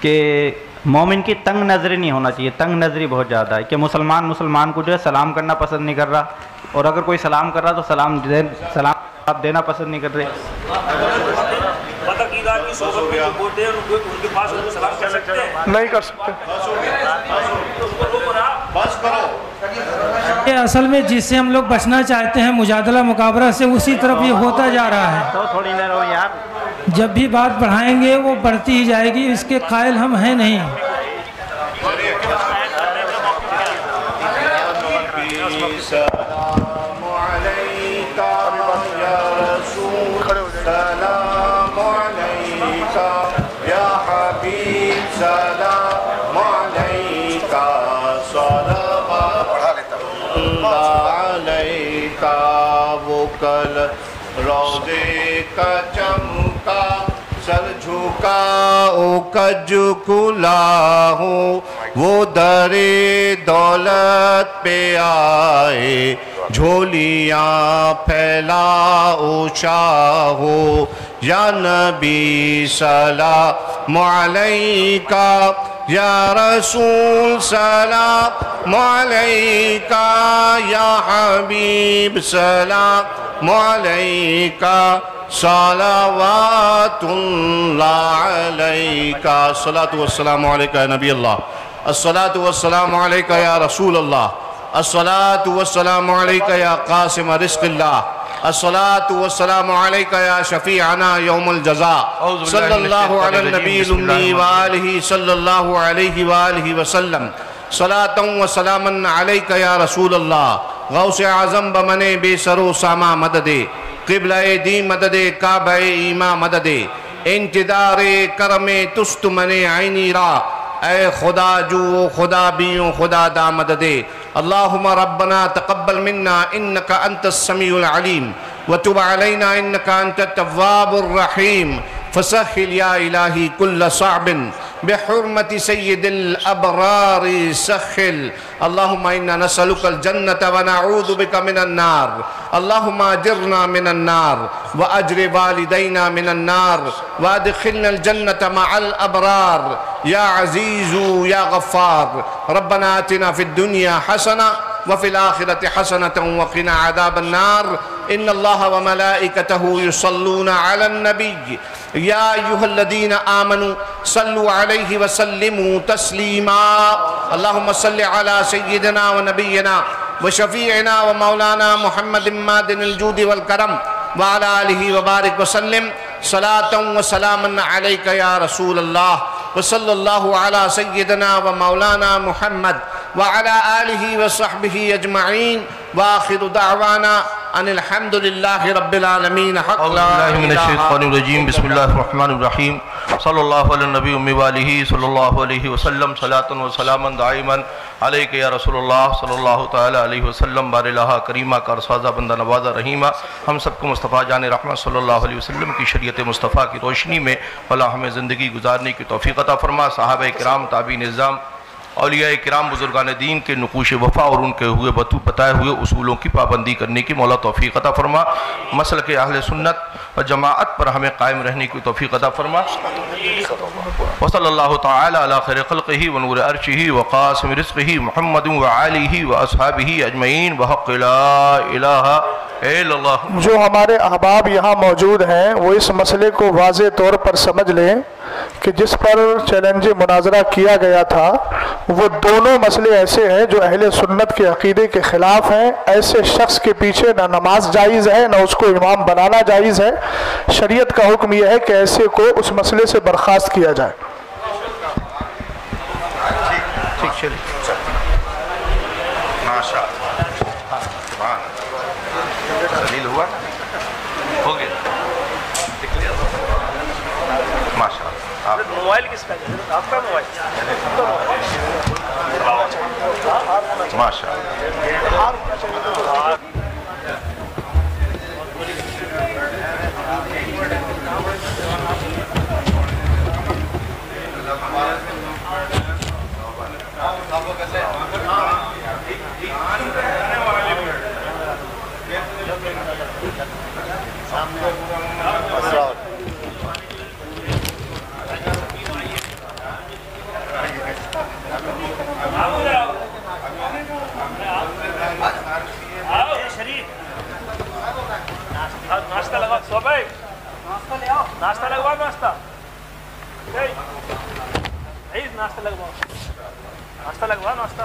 کہ مومن کی تنگ نظری نہیں ہونا چاہیے. تنگ نظری بہت زیادہ ہے کہ مسلمان کو جو ہے سلام کرنا پسند نہیں کر رہا, اور اگر کوئی سلام کر رہا تو سلام آپ دینا پسند نہیں کر رہے. نہیں کر سکتے. یہ اصل میں جس سے ہم لوگ بچنا چاہتے ہیں مجادلہ مقابلہ سے, اسی طرف یہ ہوتا جا رہا ہے. جب بھی بات بڑھائیں گے وہ بڑھتی ہی جائے گی, اس کے قائل ہم ہیں نہیں. روزے کا چمکا سر جھکا او کج کھلا ہوں وہ درے دولت پہ آئے جھولیاں پھیلاؤ شاہو یا نبی سلام علیکہ یا رسول سلام علیکہ یا حبیب سلام علیکہ صلوات اللہ علیکہ الصلاۃ والسلام علیکہ یا نبی اللہ الصلاۃ والسلام علیکہ یا رسول اللہ الصلاۃ والسلام علیکہ یا قاسم رزق اللہ الصلاۃ والسلام علیکہ یا شفیعنا یوم الجزاء صلی اللہ علی النبی الامی وآلہ صلی اللہ علیہ وآلہ وسلم صلاۃ و سلاما علیکہ یا رسول اللہ غوث اعظم بمن بے سر و ساما مدد قبلہ دی مدد کعبہ ایما مدد انتدار کرم تست من عینی را اے خدا جو خدا بیوں خدا دا مدد اللہم ربنا تقبل منا انکا انت السمیع العلیم وتب علینا انکا انت التواب الرحیم فسہل یا الہی کل صعب بحرمت سید الابرار سخل اللہم انا نسألک الجنة ونعوذ بک من النار اللہم اجرنا من النار واجر والدینا من النار وادخلنا الجنة مع الابرار یا عزیز یا غفار ربنا آتنا فی الدنیا حسنة وفي الآخرة حسنة وقنا عذاب النار إن الله وملائكته يصلون على النبي يا أيها الذين آمنوا صلوا عليه وسلموا تسليما اللهم صل على سيدنا ونبينا وشفيعنا ومولانا محمد مادن الجود والكرم وعلى آله وبارك وسلم صلاة وسلاما عليك يا رسول الله وصلى الله على سيدنا ومولانا محمد وعلى آله وصحبه أجمعين وآخر دعوانا أن الحمد لله رب العالمين حق لا بالله من الشيطان الرجيم بسم الله الرحمن الرحيم صلى الله على النبي وآله صلى الله عليه وسلم صلاة وسلاما دائما عليك يا رسول الله صلى الله تعالى عليه وسلم بار الہ کریمہ کا رسوازہ بندہ نوازہ رحیمہ ہم سب کو مصطفیٰ جان رحمت صلی اللہ علیہ وسلم کی شریعت مصطفیٰ کی روشنی میں اللہ ہمیں زندگی گزارنے کی توفیق عطا فرما صحابہ کرام تابعین نظام اولیاء کرام بزرگان دین کے نقوش وفا اور ان کے ہوئے بتائے ہوئے اصولوں کی پابندی کرنے کی مولا توفیق عطا فرما مسلک اہل سنت و جماعت پر ہمیں قائم رہنے کی توفیق عطا فرما وصلی اللہ تعالی علی خیر خلقہ ونور عرشہ وقاسم رزقہ محمد وآلہ واصحابہ اجمعین بحق لا الہ الا اللہ۔ جو ہمارے احباب یہاں موجود ہیں وہ اس مسئلے کو واضح طور پر سمجھ لیں کہ جس پر چیلنج مناظرہ کیا گیا تھا وہ دونوں مسئلے ایسے ہیں جو اہل سنت کے عقیدے کے خلاف ہیں۔ ایسے شخص کے پیچھے نہ نماز جائز ہے نہ اس کو امام بنانا جائز ہے۔ شریعت کا حکم یہ ہے کہ ایسے کو اس مسئلے سے برخاست کیا جائے۔ موبائل کس کا ہے؟ آپ کا موبائل؟ ماشاءاللہ ناشتہ لگوا صبح ناشتہ لگوا ناشتہ ناشتہ لگوا ناشتہ لگوا ناشتہ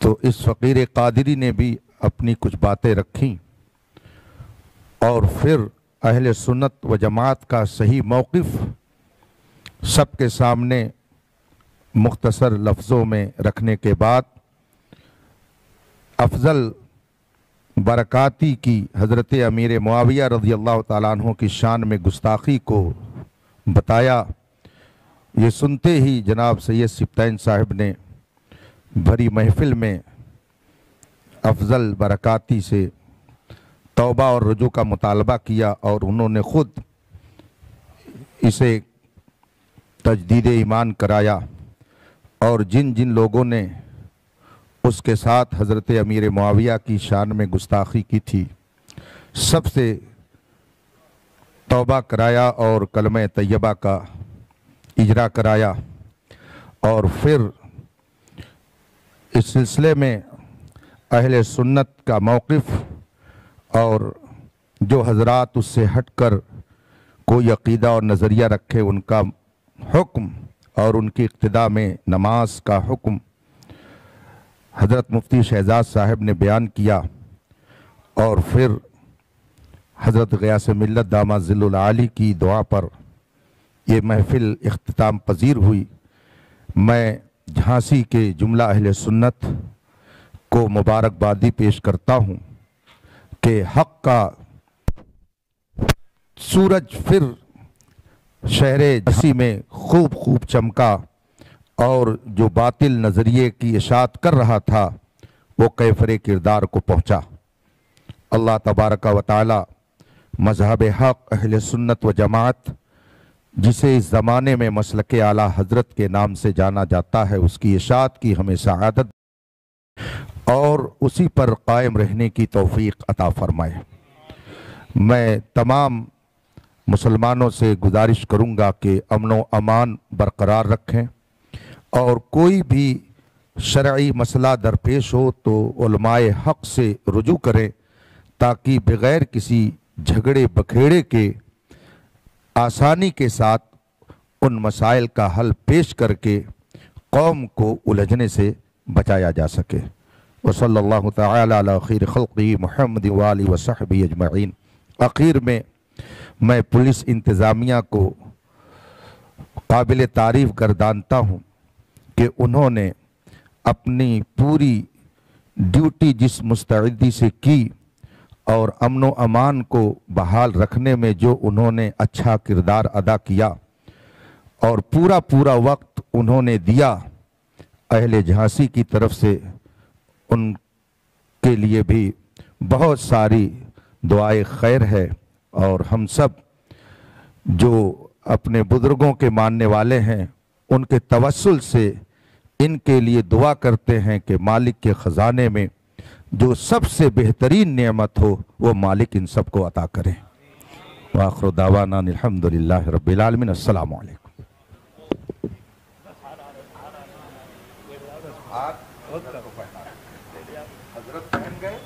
تو اس فقیر قادری نے بھی اپنی کچھ باتیں رکھیں اور پھر اہل سنت و جماعت کا صحیح موقف سب کے سامنے مختصر لفظوں میں رکھنے کے بعد افضل برکاتی کی حضرت امیر معاویہ رضی اللہ تعالیٰ عنہ کی شان میں گستاخی کو بتایا۔ یہ سنتے ہی جناب سید سبطین صاحب نے بھری محفل میں افضل برکاتی سے توبہ اور رجوع کا مطالبہ کیا اور انہوں نے خود اسے تجدید ایمان کرایا، اور جن جن لوگوں نے اس کے ساتھ حضرت امیر معاویہ کی شان میں گستاخی کی تھی سب سے توبہ کرایا اور کلمہ طیبہ کا اجرا کرایا، اور پھر اس سلسلے میں اہل سنت کا موقف اور جو حضرات اس سے ہٹ کر کوئی عقیدہ اور نظریہ رکھے ان کا حکم اور ان کی اقتداء میں نماز کا حکم حضرت مفتی شہزاد صاحب نے بیان کیا، اور پھر حضرت غیاث ملت داماد ظل العالی کی دعا پر یہ محفل اختتام پذیر ہوئی۔ میں جھانسی کے جملہ اہل سنت کو مبارکبادی پیش کرتا ہوں کہ حق کا سورج پھر شہر جھانسی میں خوب چمکا، اور جو باطل نظریے کی اشاعت کر رہا تھا وہ کیفر کردار کو پہنچا۔ اللہ تبارک و تعالی مذہب حق اہل سنت و جماعت جسے اس زمانے میں مسلک اعلیٰ حضرت کے نام سے جانا جاتا ہے اس کی اشاعت کی ہمیں سعادت اور اسی پر قائم رہنے کی توفیق عطا فرمائے۔ میں تمام مسلمانوں سے گزارش کروں گا کہ امن و امان برقرار رکھیں، اور کوئی بھی شرعی مسئلہ درپیش ہو تو علماء حق سے رجوع کریں تاکہ بغیر کسی جھگڑے بکھیڑے کے آسانی کے ساتھ ان مسائل کا حل پیش کر کے قوم کو الجھنے سے بچایا جا سکے۔ وصلی اللہ تعالی علی خیر خلقہ محمد وآلہ وصحبہ اجمعین۔ آخر میں پولیس انتظامیہ کو قابل تعریف گردانتا ہوں کہ انہوں نے اپنی پوری ڈیوٹی جس مستعدی سے کی اور امن و امان کو بحال رکھنے میں جو انہوں نے اچھا کردار ادا کیا اور پورا وقت انہوں نے دیا، اہل جھانسی کی طرف سے ان کے لیے بھی بہت ساری دعائے خیر ہے، اور ہم سب جو اپنے بزرگوں کے ماننے والے ہیں ان کے توسل سے ان کے لیے دعا کرتے ہیں کہ مالک کے خزانے میں جو سب سے بہترین نعمت ہو وہ مالک ان سب کو عطا کریں۔ وآخر دعوانا الحمدللہ رب العالمین۔ السلام علیکم۔ حضرت پہن گئے